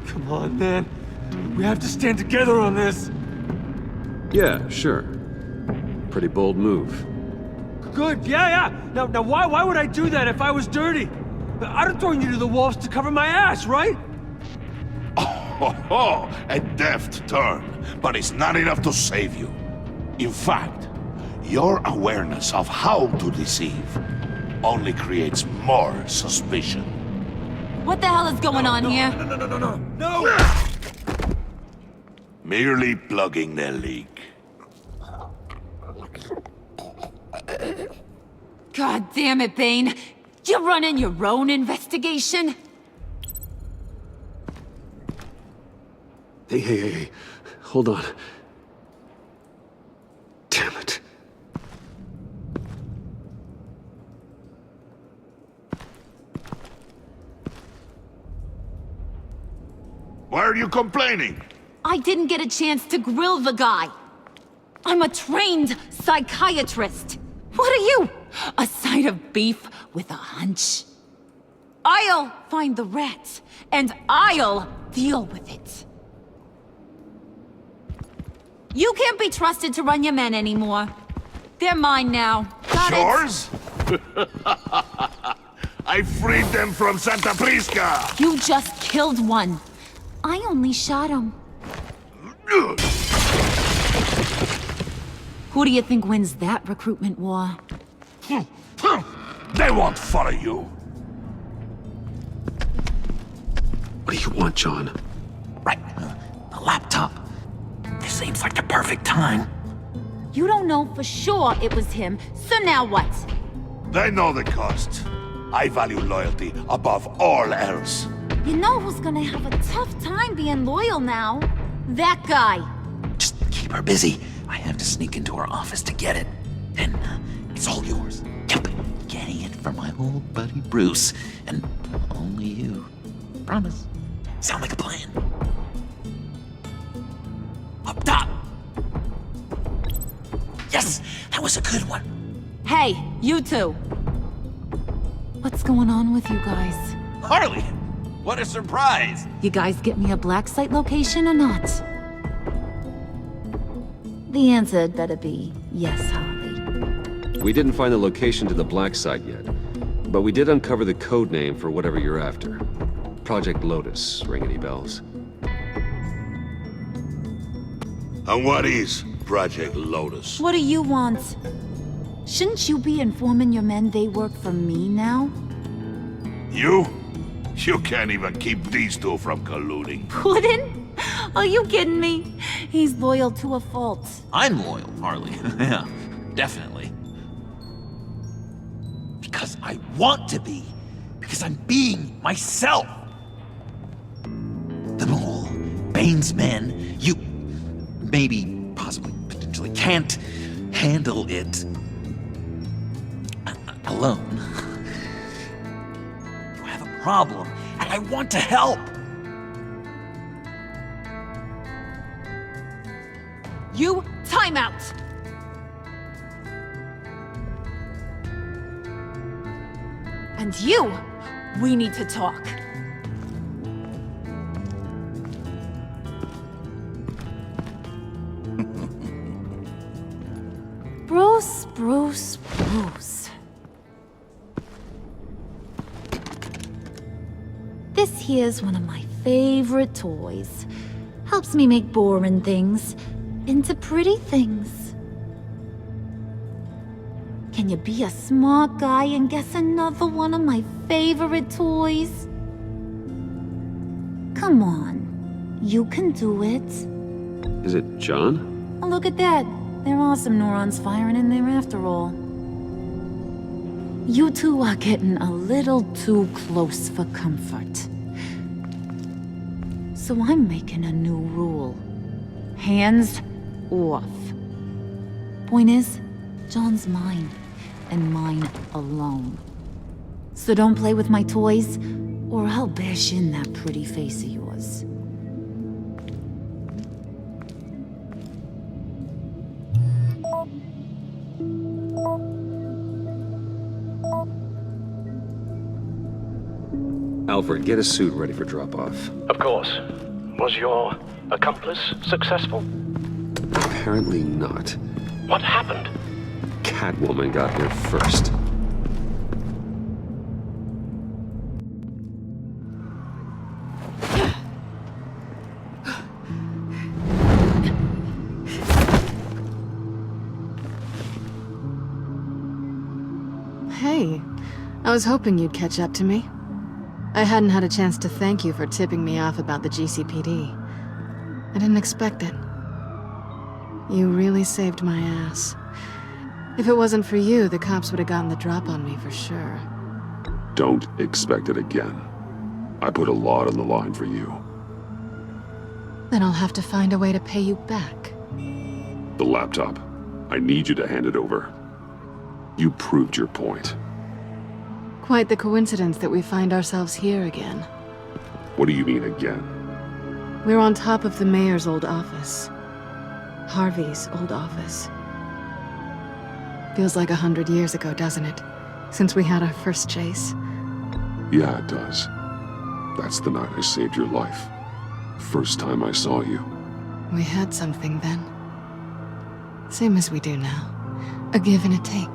Come on, man. We have to stand together on this! Yeah, sure. Pretty bold move. Good, yeah. Now why would I do that if I was dirty? I'd have thrown you to the wolves to cover my ass, right? Oh, a deft turn, but it's not enough to save you. In fact, your awareness of how to deceive only creates more suspicion. What the hell is going on here? No! Merely plugging the leak. God damn it, Bane. You're running your own investigation? Hey. Hold on. Damn it. Why are you complaining? I didn't get a chance to grill the guy. I'm a trained psychiatrist. What are you? A side of beef with a hunch? I'll find the rat, and I'll deal with it. You can't be trusted to run your men anymore. They're mine now. Got Yours? I freed them from Santa Prisca! You just killed one. I only shot him. Who do you think wins that recruitment war? They won't follow you. What do you want, John? Right, the laptop. This seems like the perfect time. You don't know for sure it was him, so now what? They know the cost. I value loyalty above all else. You know who's gonna have a tough time being loyal now? That guy. Just keep her busy. I have to sneak into her office to get it. Then it's all yours. Yep, getting it for my old buddy Bruce, and only you. Promise. Sound like a plan? Up top! Yes! That was a good one! Hey, you two! What's going on with you guys? Harley! What a surprise! You guys get me a black site location or not? The answer had better be yes, Harley. We didn't find the location to the black site yet, but we did uncover the code name for whatever you're after. Project Lotus. Ring any bells? And what is Project Lotus? What do you want? Shouldn't you be informing your men they work for me now? You? You can't even keep these two from colluding. Puddin'? Are you kidding me? He's loyal to a fault. I'm loyal, Harley. Yeah, definitely. Because I want to be. Because I'm being myself. The mole, Bane's men, you maybe, possibly, potentially can't handle it alone. You have a problem, and I want to help. You, time out! And you, we need to talk. Bruce. This here's one of my favorite toys. Helps me make boring things into pretty things. Can you be a smart guy and guess another one of my favorite toys? Come on, you can do it. Is it John? Oh, look at that. There are some neurons firing in there after all. You two are getting a little too close for comfort. So I'm making a new rule. Hands off. Point is, John's mine, and mine alone. So don't play with my toys, or I'll bash in that pretty face of yours. Alfred, get a suit ready for drop-off. Of course. Was your accomplice successful? Apparently not. What happened? Catwoman got here first. Hey, I was hoping you'd catch up to me. I hadn't had a chance to thank you for tipping me off about the GCPD. I didn't expect it. You really saved my ass. If it wasn't for you, the cops would have gotten the drop on me for sure. Don't expect it again. I put a lot on the line for you. Then I'll have to find a way to pay you back. The laptop. I need you to hand it over. You proved your point. Quite the coincidence that we find ourselves here again. What do you mean again? We're on top of the mayor's old office. Harvey's old office. Feels like 100 years ago, doesn't it? Since we had our first chase. Yeah, it does. That's the night I saved your life. First time I saw you. We had something then. Same as we do now. A give and a take.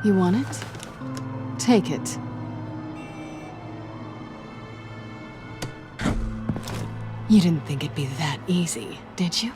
You want it? Take it. You didn't think it'd be that easy, did you?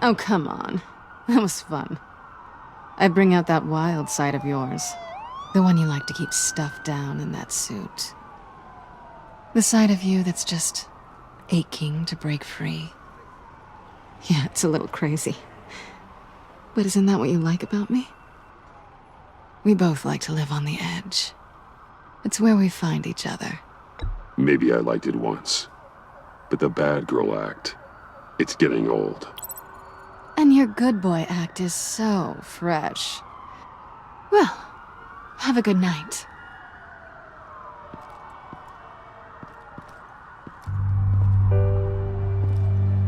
Oh, come on. That was fun. I bring out that wild side of yours. The one you like to keep stuffed down in that suit. The side of you that's just aching to break free. Yeah, it's a little crazy. But isn't that what you like about me? We both like to live on the edge. It's where we find each other. Maybe I liked it once. But the bad girl act, it's getting old. And your good boy act is so fresh. Well, have a good night.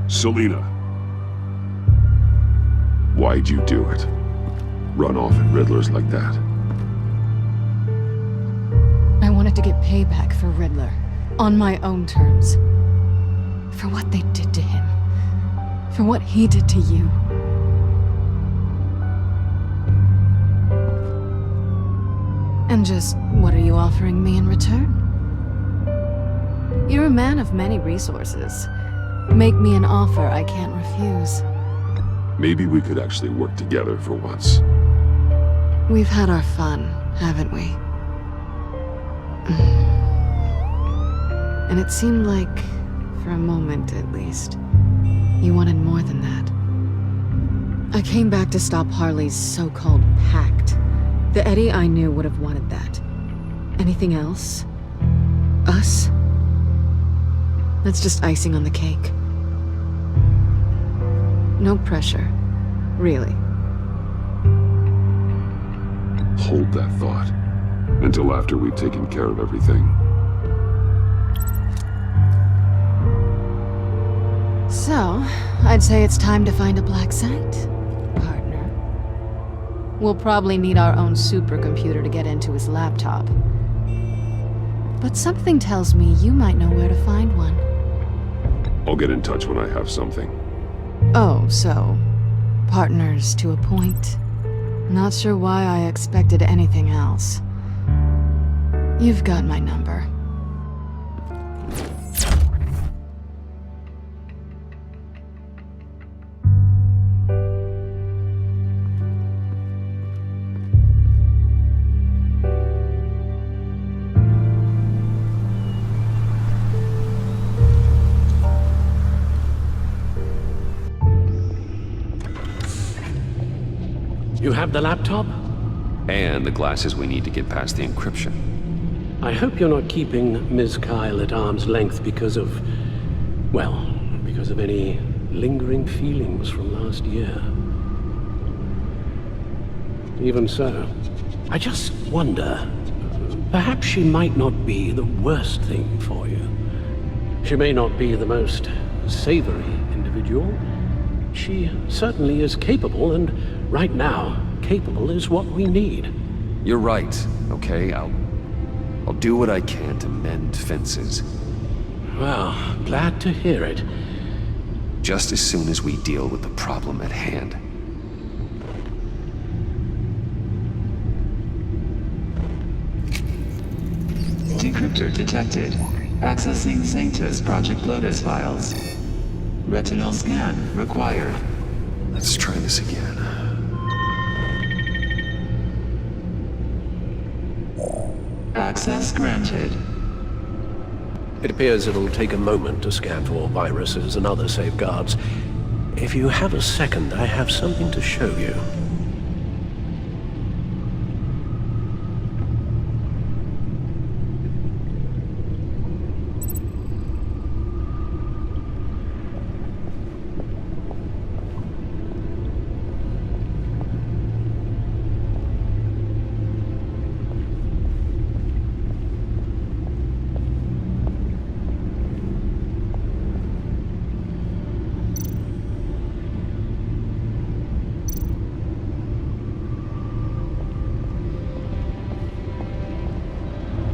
Selina. Why'd you do it? Run off at Riddlers like that? I wanted to get payback for Riddler. On my own terms. For what they did to him. For what he did to you. And just what are you offering me in return? You're a man of many resources. Make me an offer I can't refuse. Maybe we could actually work together for once. We've had our fun, haven't we? And it seemed like, for a moment at least, you wanted more than that. I came back to stop Harley's so-called pact. The Eddie I knew would have wanted that. Anything else? Us? That's just icing on the cake. No pressure. Really. Hold that thought. Until after we've taken care of everything. So, I'd say it's time to find a black site, partner. We'll probably need our own supercomputer to get into his laptop. But something tells me you might know where to find one. I'll get in touch when I have something. Oh, so... partners to a point. Not sure why I expected anything else. You've got my number. You have the laptop? And the glasses we need to get past the encryption. I hope you're not keeping Ms. Kyle at arm's length because of... well, because of any lingering feelings from last year. Even so, I just wonder, perhaps she might not be the worst thing for you. She may not be the most savory individual. She certainly is capable, and right now, capable is what we need. You're right, okay? I'll do what I can to mend fences. Well, glad to hear it. Just as soon as we deal with the problem at hand. Decryptor detected. Accessing Sanctus Project Lotus files. Retinal scan required. Let's try this again. Access granted. It appears it'll take a moment to scan for viruses and other safeguards. If you have a second, I have something to show you.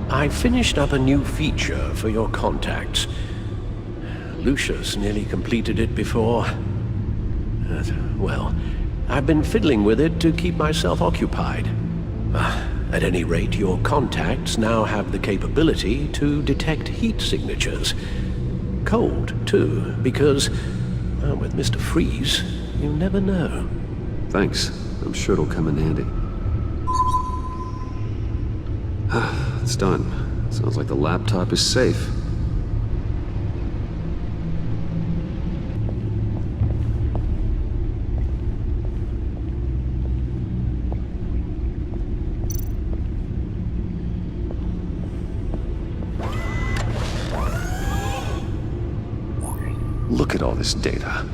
I finished up a new feature for your contacts. Lucius nearly completed it before. Well, I've been fiddling with it to keep myself occupied. At any rate, your contacts now have the capability to detect heat signatures. Cold, too, because, well, with Mr. Freeze, You never know. Thanks. I'm sure it'll come in handy. It's done. Sounds like the laptop is safe. Look at all this data.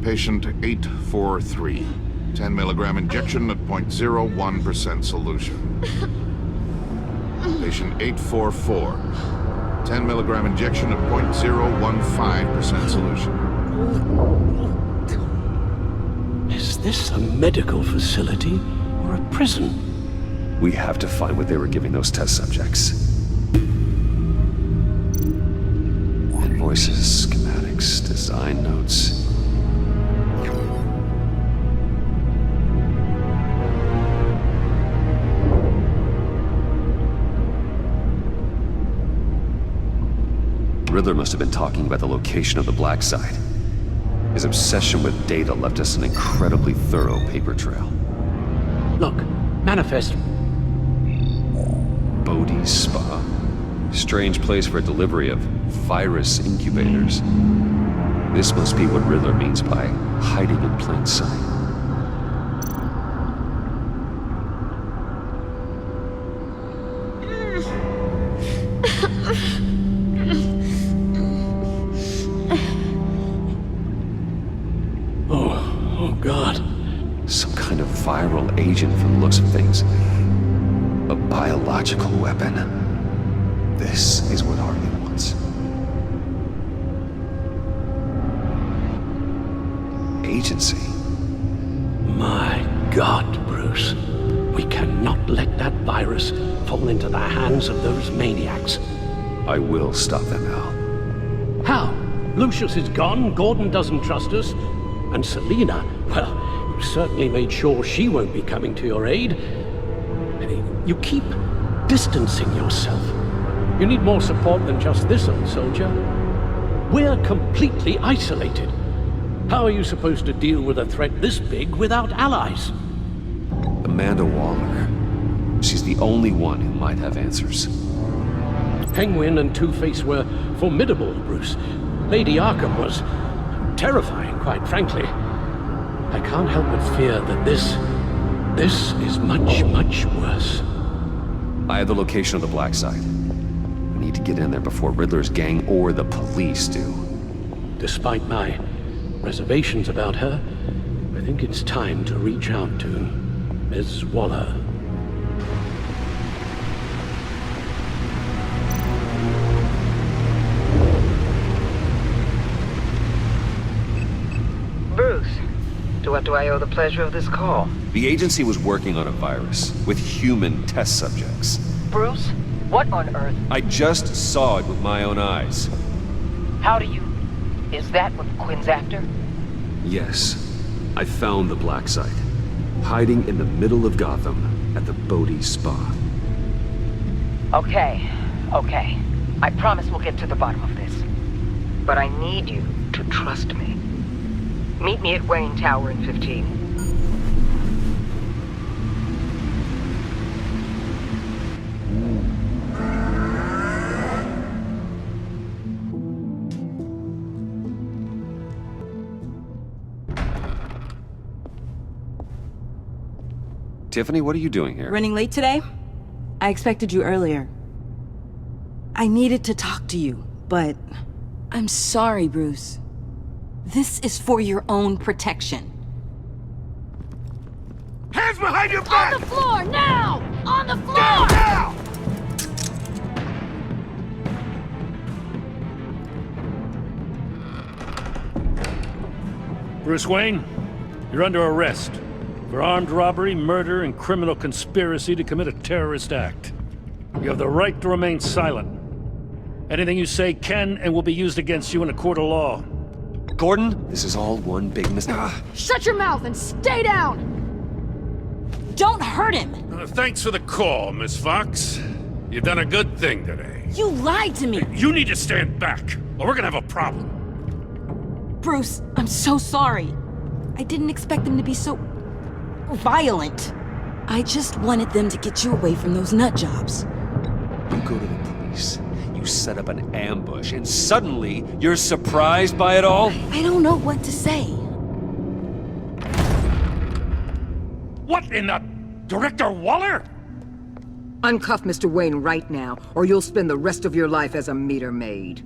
Patient 843. 10 milligram injection at 0.01% solution. Patient 844. 10 milligram injection at 0.015% solution. Is this a medical facility or a prison? We have to find what they were giving those test subjects. Invoices, schematics, design notes. Riddler must have been talking about the location of the black site. His obsession with data left us an incredibly thorough paper trail. Look, manifest. Bodhi's Spa? Strange place for a delivery of virus incubators. This must be what Riddler means by hiding in plain sight. Oh God. Some kind of viral agent from the looks of things. A biological weapon. This is what Harley wants. Agency. My God, Bruce. We cannot let that virus fall into the hands of those maniacs. I will stop them, Al. How? Lucius is gone, Gordon doesn't trust us, and Selina, well, you certainly made sure she won't be coming to your aid. You keep distancing yourself. You need more support than just this old soldier. We're completely isolated. How are you supposed to deal with a threat this big without allies? Amanda Waller. She's the only one who might have answers. Penguin and Two-Face were formidable, Bruce. Lady Arkham was terrifying, quite frankly. I can't help but fear that this is much, much worse. I have the location of the black site. We need to get in there before Riddler's gang or the police do. Despite my reservations about her, I think it's time to reach out to Ms. Waller. Bruce, to what do I owe the pleasure of this call? The agency was working on a virus with human test subjects. Bruce, what on earth? I just saw it with my own eyes. How do you... Is that what Quinn's after? Yes. I found the black site. Hiding in the middle of Gotham at the Bodhi Spa. Okay. I promise we'll get to the bottom of this. But I need you to trust me. Meet me at Wayne Tower in 15. Tiffany, what are you doing here? Running late today? I expected you earlier. I needed to talk to you, but I'm sorry, Bruce. This is for your own protection. Hands behind your back! On the floor, now! On the floor! Down, now! Bruce Wayne, you're under arrest for armed robbery, murder, and criminal conspiracy to commit a terrorist act. You have the right to remain silent. Anything you say can and will be used against you in a court of law. Gordon, this is all one big mistake. Shut your mouth and stay down! Don't hurt him! Thanks for the call, Miss Fox. You've done a good thing today. You lied to me! You need to stand back, or we're gonna have a problem. Bruce, I'm so sorry. I didn't expect them to be so... violent. I just wanted them to get you away from those nut jobs. You go to the police, you set up an ambush, and suddenly you're surprised by it all? I don't know what to say. What in the... Director Waller? Uncuff Mr. Wayne right now, or you'll spend the rest of your life as a meter maid.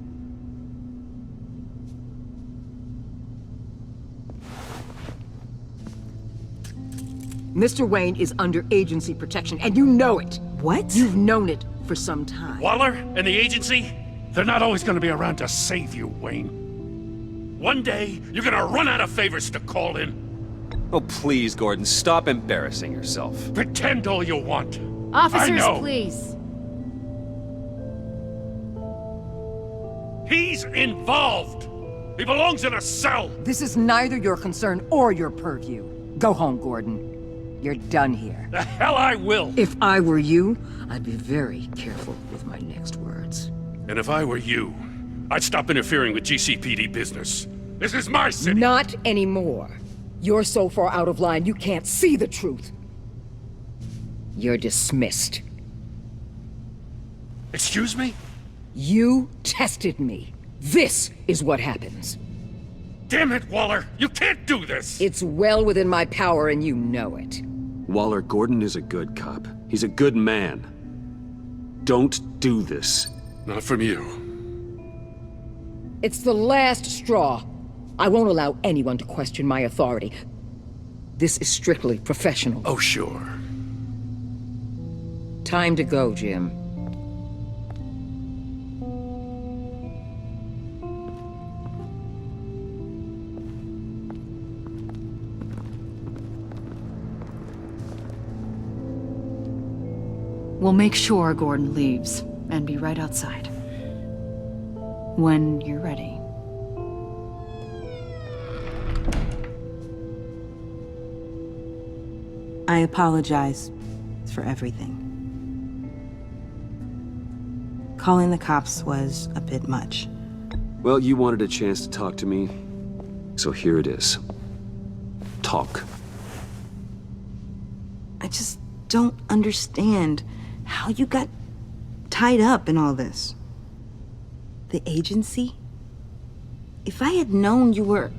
Mr. Wayne is under agency protection, and you know it. What? You've known it for some time. Waller and the agency? They're not always gonna be around to save you, Wayne. One day, you're gonna run out of favors to call in. Oh, please, Gordon, stop embarrassing yourself. Pretend all you want. Officers, I know. please. He's involved. He belongs in a cell. This is neither your concern or your purview. Go home, Gordon. You're done here. The hell I will. If I were you, I'd be very careful with my next words. And if I were you, I'd stop interfering with GCPD business. This is my city. Not anymore. You're so far out of line, you can't see the truth. You're dismissed. Excuse me? You tested me. This is what happens. Damn it, Waller! You can't do this! It's well within my power and you know it. Waller, Gordon is a good cop. He's a good man. Don't do this. Not from you. It's the last straw. I won't allow anyone to question my authority. This is strictly professional. Oh, sure. Time to go, Jim. We'll make sure Gordon leaves, and be right outside. When you're ready. I apologize for everything. Calling the cops was a bit much. Well, you wanted a chance to talk to me, so here it is. Talk. I just don't understand how you got tied up in all this. The agency? If I had known you were...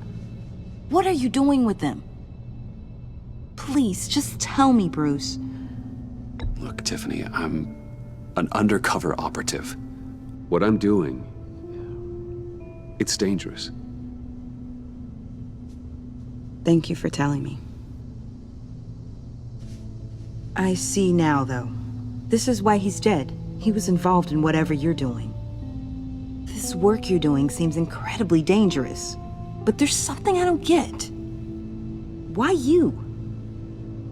What are you doing with them? Please, just tell me, Bruce. Look, Tiffany, I'm an undercover operative. What I'm doing, it's dangerous. Thank you for telling me. I see now, though. This is why he's dead. He was involved in whatever you're doing. This work you're doing seems incredibly dangerous. But there's something I don't get. Why you?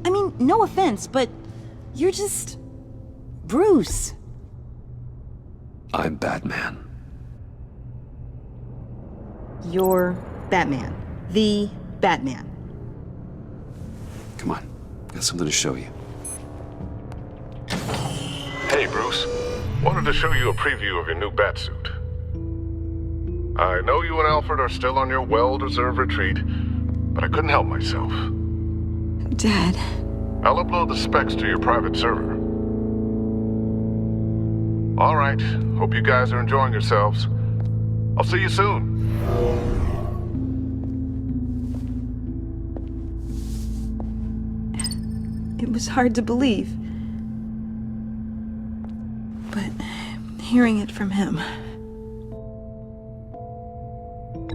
I mean, no offense, but you're just... Bruce. I'm Batman. You're Batman. The Batman. Come on, got something to show you. Hey, Bruce. Wanted to show you a preview of your new Batsuit. I know you and Alfred are still on your well-deserved retreat, but I couldn't help myself. Dad. I'll upload the specs to your private server. All right. Hope you guys are enjoying yourselves. I'll see you soon. It was hard to believe. But hearing it from him...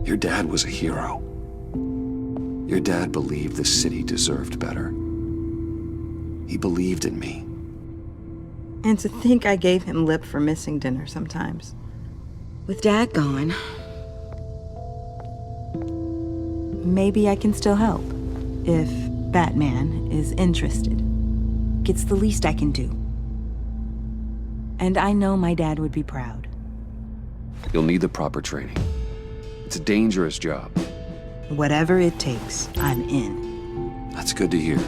Your dad was a hero. Your dad believed the city deserved better. He believed in me. And to think I gave him lip for missing dinner sometimes. With Dad gone... Maybe I can still help. If Batman is interested. It's the least I can do. And I know my dad would be proud. You'll need the proper training. It's a dangerous job. Whatever it takes, I'm in. That's good to hear.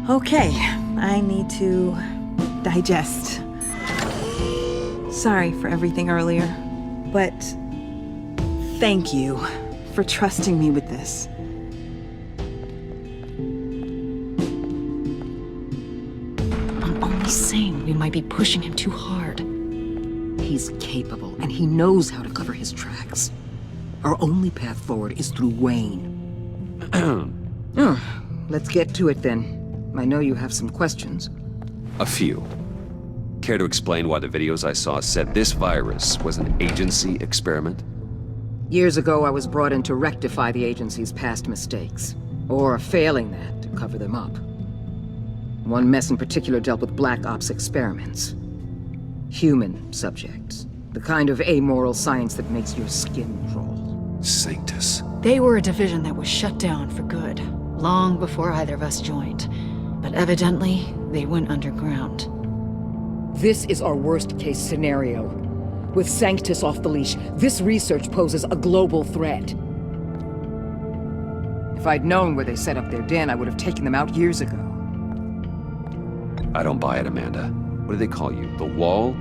Okay, I need to digest. Sorry for everything earlier, but thank you for trusting me with this. I'm only saying we might be pushing him too hard. He's capable, and he knows how to cover his tracks. Our only path forward is through Wayne. Let's get to it then. I know you have some questions. A few. Care to explain why the videos I saw said this virus was an agency experiment? Years ago, I was brought in to rectify the agency's past mistakes. Or, failing that, to cover them up. One mess in particular dealt with Black Ops experiments. Human subjects. The kind of amoral science that makes your skin crawl. Sanctus. They were a division that was shut down for good, long before either of us joined. But evidently, they went underground. This is our worst-case scenario. With Sanctus off the leash, this research poses a global threat. If I'd known where they set up their den, I would have taken them out years ago. I don't buy it, Amanda. What do they call you? The Wall?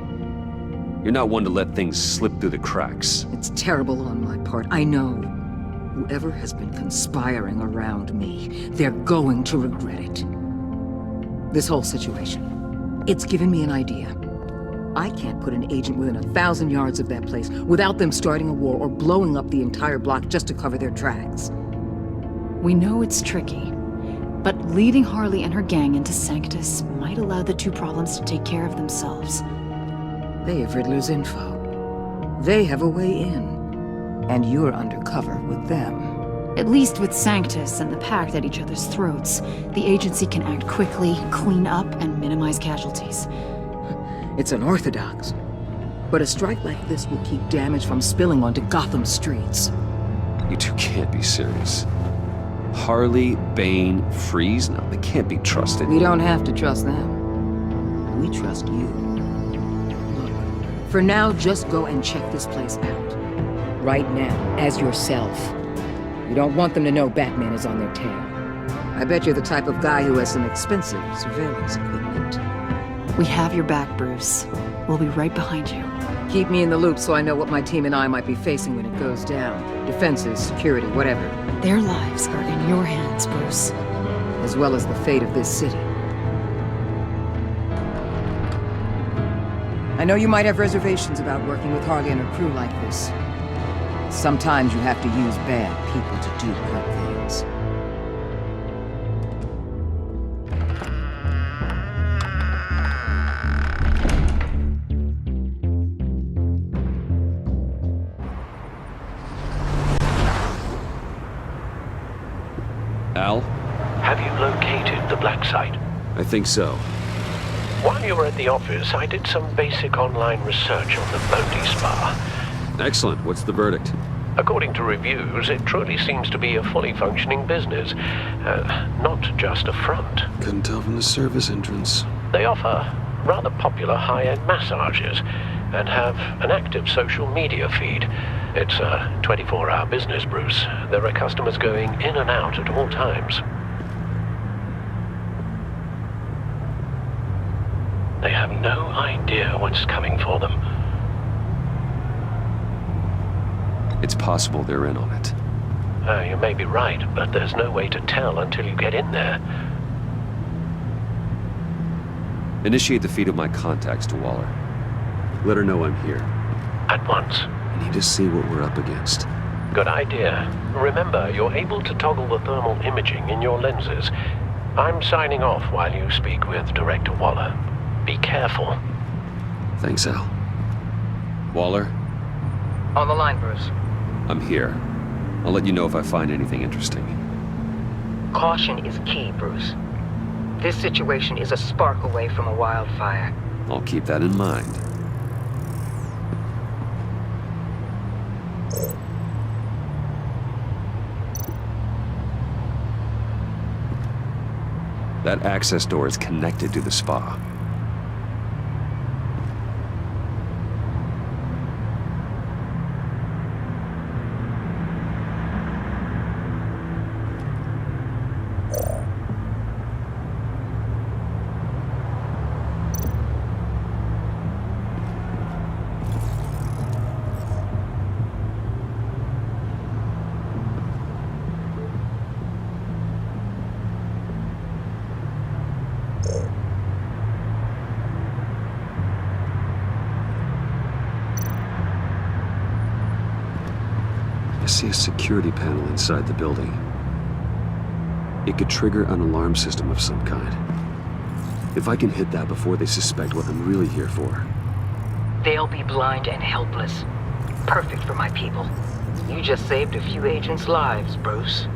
You're not one to let things slip through the cracks. It's terrible on my part, I know. Whoever has been conspiring around me, they're going to regret it. This whole situation, it's given me an idea. I can't put an agent within 1,000 yards of that place without them starting a war or blowing up the entire block just to cover their tracks. We know it's tricky, but leading Harley and her gang into Sanctus might allow the two problems to take care of themselves. They have Riddler's info. They have a way in. And you're undercover with them. At least with Sanctus and the Pact at each other's throats, the agency can act quickly, clean up, and minimize casualties. It's unorthodox. But a strike like this will keep damage from spilling onto Gotham streets. You two can't be serious. Harley, Bane, Freeze? No, they can't be trusted. We don't have to trust them. We trust you. Look, for now, just go and check this place out. Right now, as yourself. You don't want them to know Batman is on their tail. I bet you're the type of guy who has some expensive surveillance equipment. We have your back, Bruce. We'll be right behind you. Keep me in the loop so I know what my team and I might be facing when it goes down. Defenses, security, whatever. Their lives are in your hands, Bruce. As well as the fate of this city. I know you might have reservations about working with Harley and her crew like this. Sometimes you have to use bad people to do good things. Al? Have you located the black site? I think so. While you were at the office, I did some basic online research on the Bodhi Spa. Excellent. What's the verdict? According to reviews, it truly seems to be a fully functioning business, not just a front. Couldn't tell from the service entrance. They offer rather popular high-end massages and have an active social media feed. It's a 24-hour business, Bruce. There are customers going in and out at all times. They have no idea what's coming for them. It's possible they're in on it. You may be right, but there's no way to tell until you get in there. Initiate the feed of my contacts to Waller. Let her know I'm here. At once. I need to see what we're up against. Good idea. Remember, you're able to toggle the thermal imaging in your lenses. I'm signing off while you speak with Director Waller. Be careful. Thanks, Al. Waller? On the line, Bruce. I'm here. I'll let you know if I find anything interesting. Caution is key, Bruce. This situation is a spark away from a wildfire. I'll keep that in mind. That access door is connected to the spa. see a security panel inside the building. It could trigger an alarm system of some kind. If I can hit that before they suspect what I'm really here for. They'll be blind and helpless. Perfect for my people. You just saved a few agents' lives, Bruce.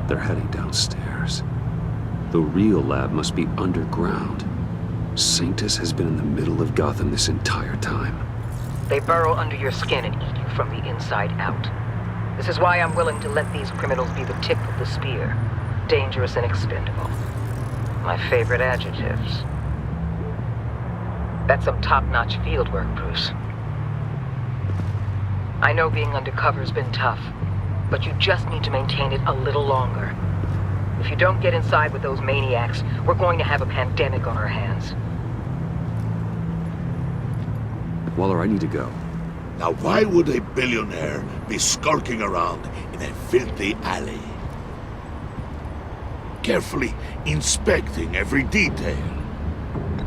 They're heading downstairs. The real lab must be underground. Sanctus has been in the middle of Gotham this entire time. They burrow under your skin and eat you from the inside out. This is why I'm willing to let these criminals be the tip of the spear. Dangerous and expendable. My favorite adjectives. That's some top-notch fieldwork, Bruce. I know being undercover's been tough, but you just need to maintain it a little longer. If you don't get inside with those maniacs, we're going to have a pandemic on our hands. Waller, I need to go. Now why would a billionaire be skulking around in a filthy alley? Carefully inspecting every detail.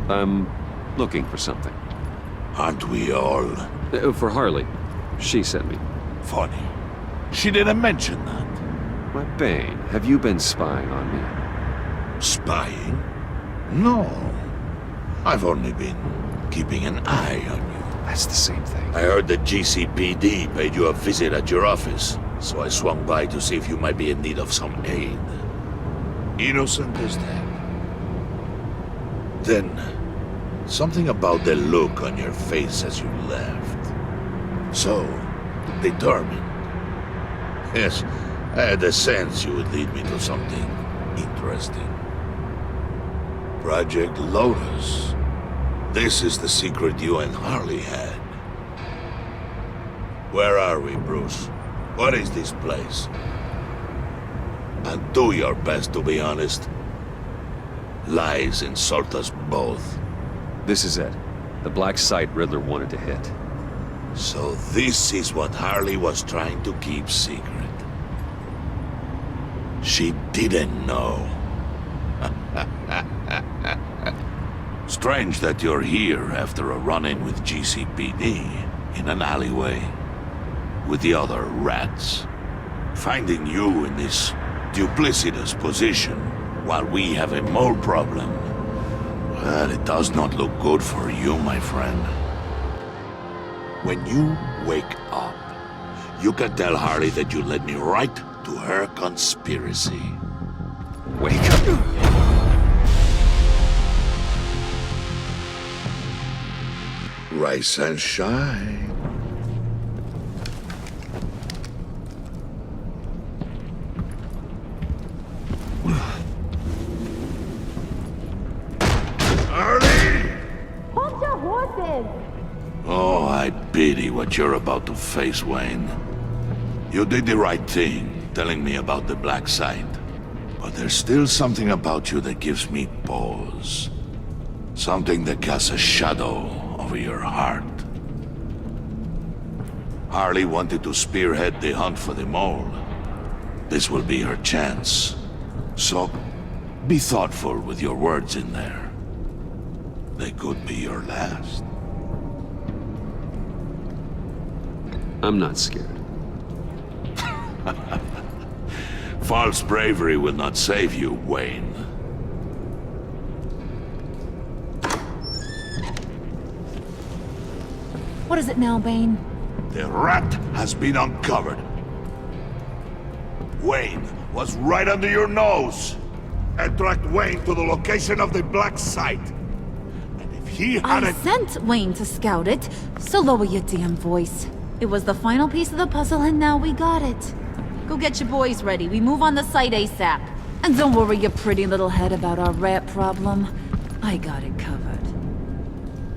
I'm looking for something. Aren't we all? For Harley. She sent me. Funny. She didn't mention that. My Bane, have you been spying on me? Spying? No. I've only been keeping an eye on you. That's the same thing. I heard that GCPD paid you a visit at your office, so I swung by to see if you might be in need of some aid. Innocent as that. Then, something about the look on your face as you left. So, determined. Yes, I had a sense you would lead me to something interesting. Project Lotus. This is the secret you and Harley had. Where are we, Bruce? What is this place? And do your best to be honest. Lies insult us both. This is it. The black site Riddler wanted to hit. So this is what Harley was trying to keep secret. She didn't know. Strange that you're here after a run-in with GCPD in an alleyway with the other rats. Finding you in this duplicitous position while we have a mole problem. Well, it does not look good for you, my friend. When you wake up, you can tell Harley that you led me right to her conspiracy. Wake up. Rise and shine. Harley! Hold your horses! Oh, I pity what you're about to face, Wayne. You did the right thing, telling me about the black site. But there's still something about you that gives me pause. Something that casts a shadow over your heart. Harley wanted to spearhead the hunt for the mole. This will be her chance. So, be thoughtful with your words in there. They could be your last. I'm not scared. False bravery will not save you, Wayne. What is it now, Bane? The rat has been uncovered. Wayne was right under your nose. And tracked Wayne to the location of the black site. And if he hadn't... I sent Wayne to scout it, so lower your damn voice. It was the final piece of the puzzle and now we got it. Go get your boys ready. We move on the site ASAP. And don't worry your pretty little head about our rat problem. I got it covered.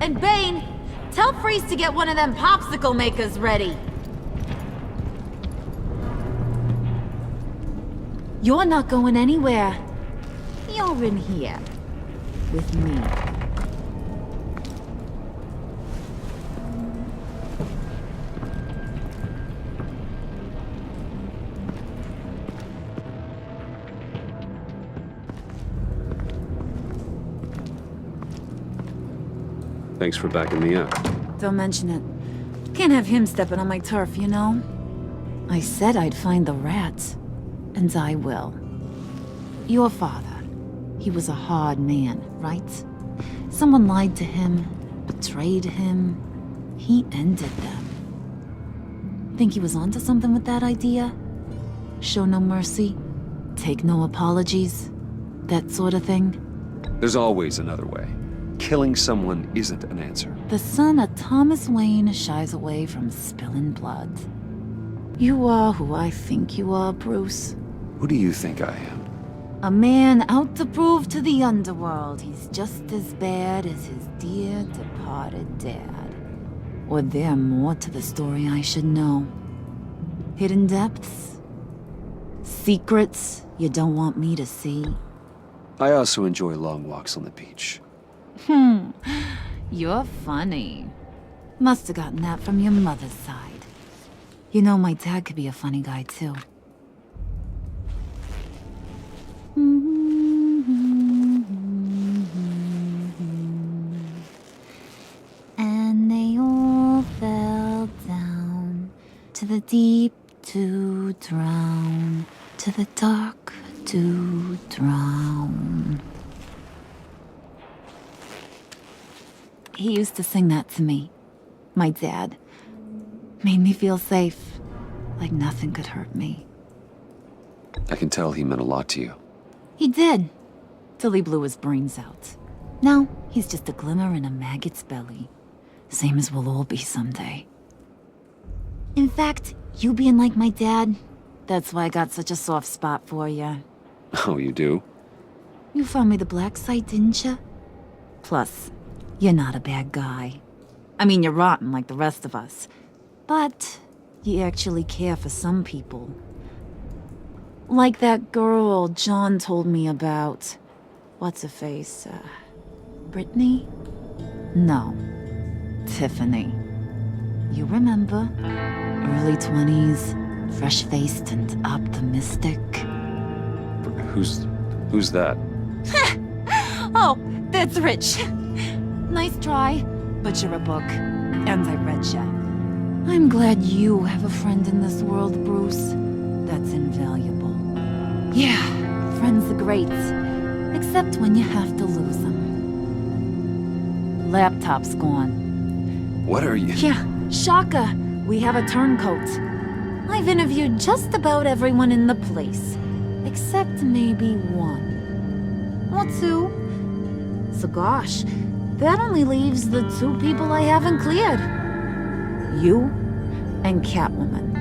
And Bane, tell Freeze to get one of them popsicle makers ready. You're not going anywhere. You're in here. With me. Thanks for backing me up. Don't mention it. Can't have him stepping on my turf, you know? I said I'd find the rats. And I will. Your father. He was a hard man, right? Someone lied to him, betrayed him. He ended them. Think he was onto something with that idea? Show no mercy? Take no apologies? That sort of thing? There's always another way. Killing someone isn't an answer. The son of Thomas Wayne shies away from spilling blood. You are who I think you are, Bruce. Who do you think I am? A man out to prove to the underworld he's just as bad as his dear departed dad. Or there more to the story I should know. Hidden depths? Secrets you don't want me to see? I also enjoy long walks on the beach. You're funny. Must have gotten that from your mother's side. You know, my dad could be a funny guy, too. And they all fell down to the deep to drown, to the dark to drown. He used to sing that to me. My dad. Made me feel safe. Like nothing could hurt me. I can tell he meant a lot to you. He did. Till he blew his brains out. Now, he's just a glimmer in a maggot's belly. Same as we'll all be someday. In fact, you being like my dad, that's why I got such a soft spot for you. Oh, you do? You found me the black site, didn't you? Plus, you're not a bad guy. I mean, you're rotten like the rest of us. But you actually care for some people. Like that girl John told me about. What's her face? Brittany? No. Tiffany. You remember? Early 20s, fresh-faced and optimistic. Who's that? Oh, that's Rich. Nice try, but you're a book, and I read ya. I'm glad you have a friend in this world, Bruce. That's invaluable. Yeah, friends are great, except when you have to lose them. Laptop's gone. What are you? Yeah, shocker. We have a turncoat. I've interviewed just about everyone in the place, except maybe one. Or two. So gosh, that only leaves the two people I haven't cleared. You and Catwoman.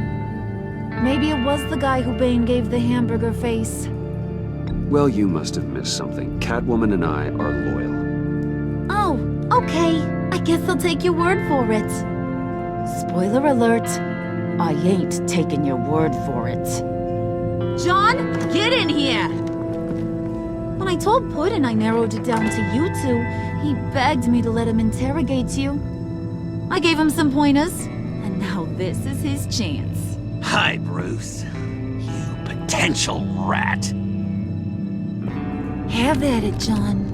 Maybe it was the guy who Bane gave the hamburger face. Well, you must have missed something. Catwoman and I are loyal. Oh, okay. I guess I'll take your word for it. Spoiler alert. I ain't taking your word for it. John, get in here! When I told Puddin' I narrowed it down to you two, he begged me to let him interrogate you. I gave him some pointers, and now this is his chance. Hi, Bruce. You potential rat. Have at it, John.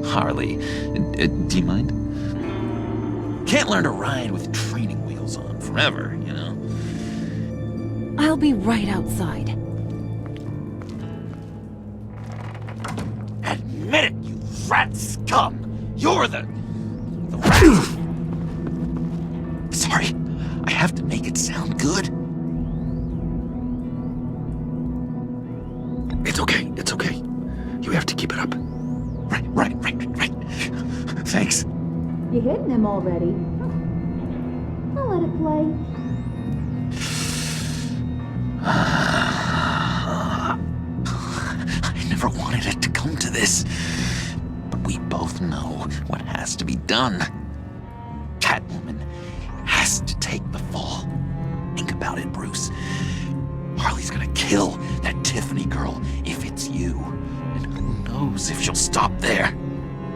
Harley, do you mind? Can't learn to ride with training wheels on forever, you know? I'll be right outside. Admit it, you rat scum! You're the rat! Sorry, I have to make it sound good. It's okay, it's okay. You have to keep it up. Right. Thanks. You're hitting him already. I'll let it play. this. But we both know what has to be done. Catwoman has to take the fall. Think about it, Bruce. Harley's gonna kill that Tiffany girl if it's you. And who knows if she'll stop there.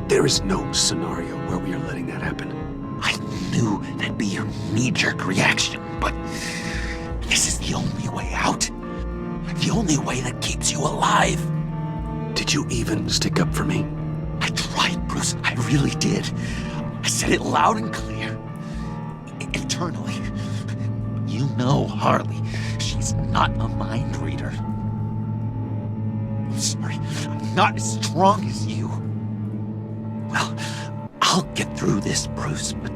There is no scenario where we are letting that happen. I knew that'd be your knee-jerk reaction, but this is the only way out. The only way that keeps you alive. Did you even stick up for me? I tried, Bruce. I really did. I said it loud and clear. Internally. You know Harley. She's not a mind reader. I'm sorry. I'm not as strong as you. Well, I'll get through this, Bruce, but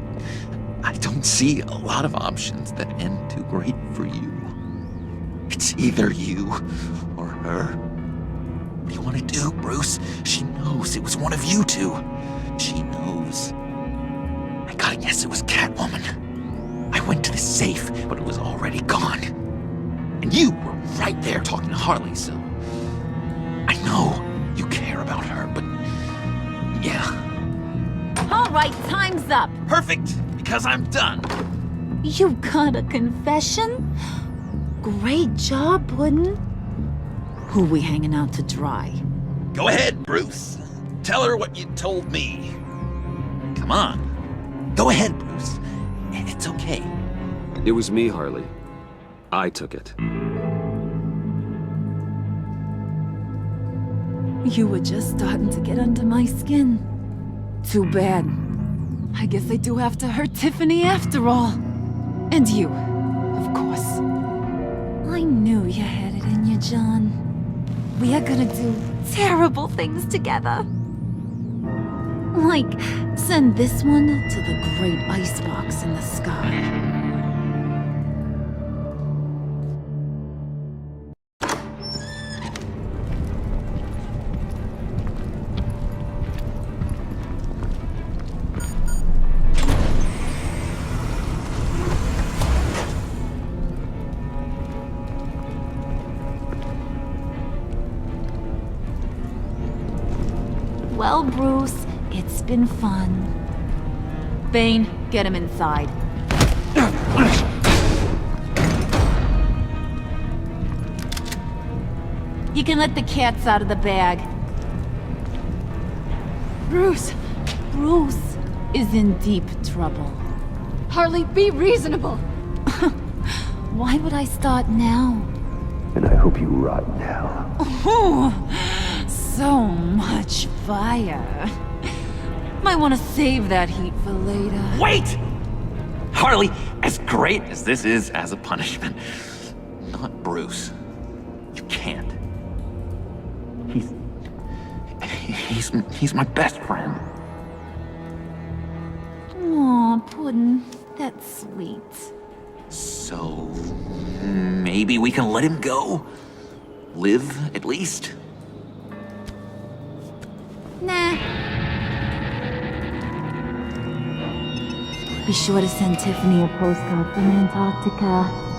I don't see a lot of options that end too great for you. It's either you or her. What do you want to do, Bruce? She knows it was one of you two. She knows. I gotta guess it was Catwoman. I went to the safe, but it was already gone. And you were right there talking to Harley, so... I know you care about her, but... yeah. All right, time's up. Perfect, because I'm done. You got a confession? Great job, Puddin'. Who we hanging out to dry? Go ahead, Bruce. Tell her what you told me. Come on. Go ahead, Bruce. It's okay. It was me, Harley. I took it. You were just starting to get under my skin. Too bad. I guess I do have to hurt Tiffany after all. And you, of course. I knew you had it in you, John. We are gonna do terrible things together. Like, send this one to the great icebox in the sky. Well, Bruce, it's been fun. Bane, get him inside. You can let the cats out of the bag. Bruce! Bruce is in deep trouble. Harley, be reasonable! Why would I start now? And I hope you rot now. Oh, so much fire. Might want to save that heat for later. Wait! Harley, as great as this is as a punishment, not Bruce. You can't. He's my best friend. Aw, Puddin', that's sweet. So, maybe we can let him go? Live, at least? Nah. Be sure to send Tiffany a postcard from Antarctica.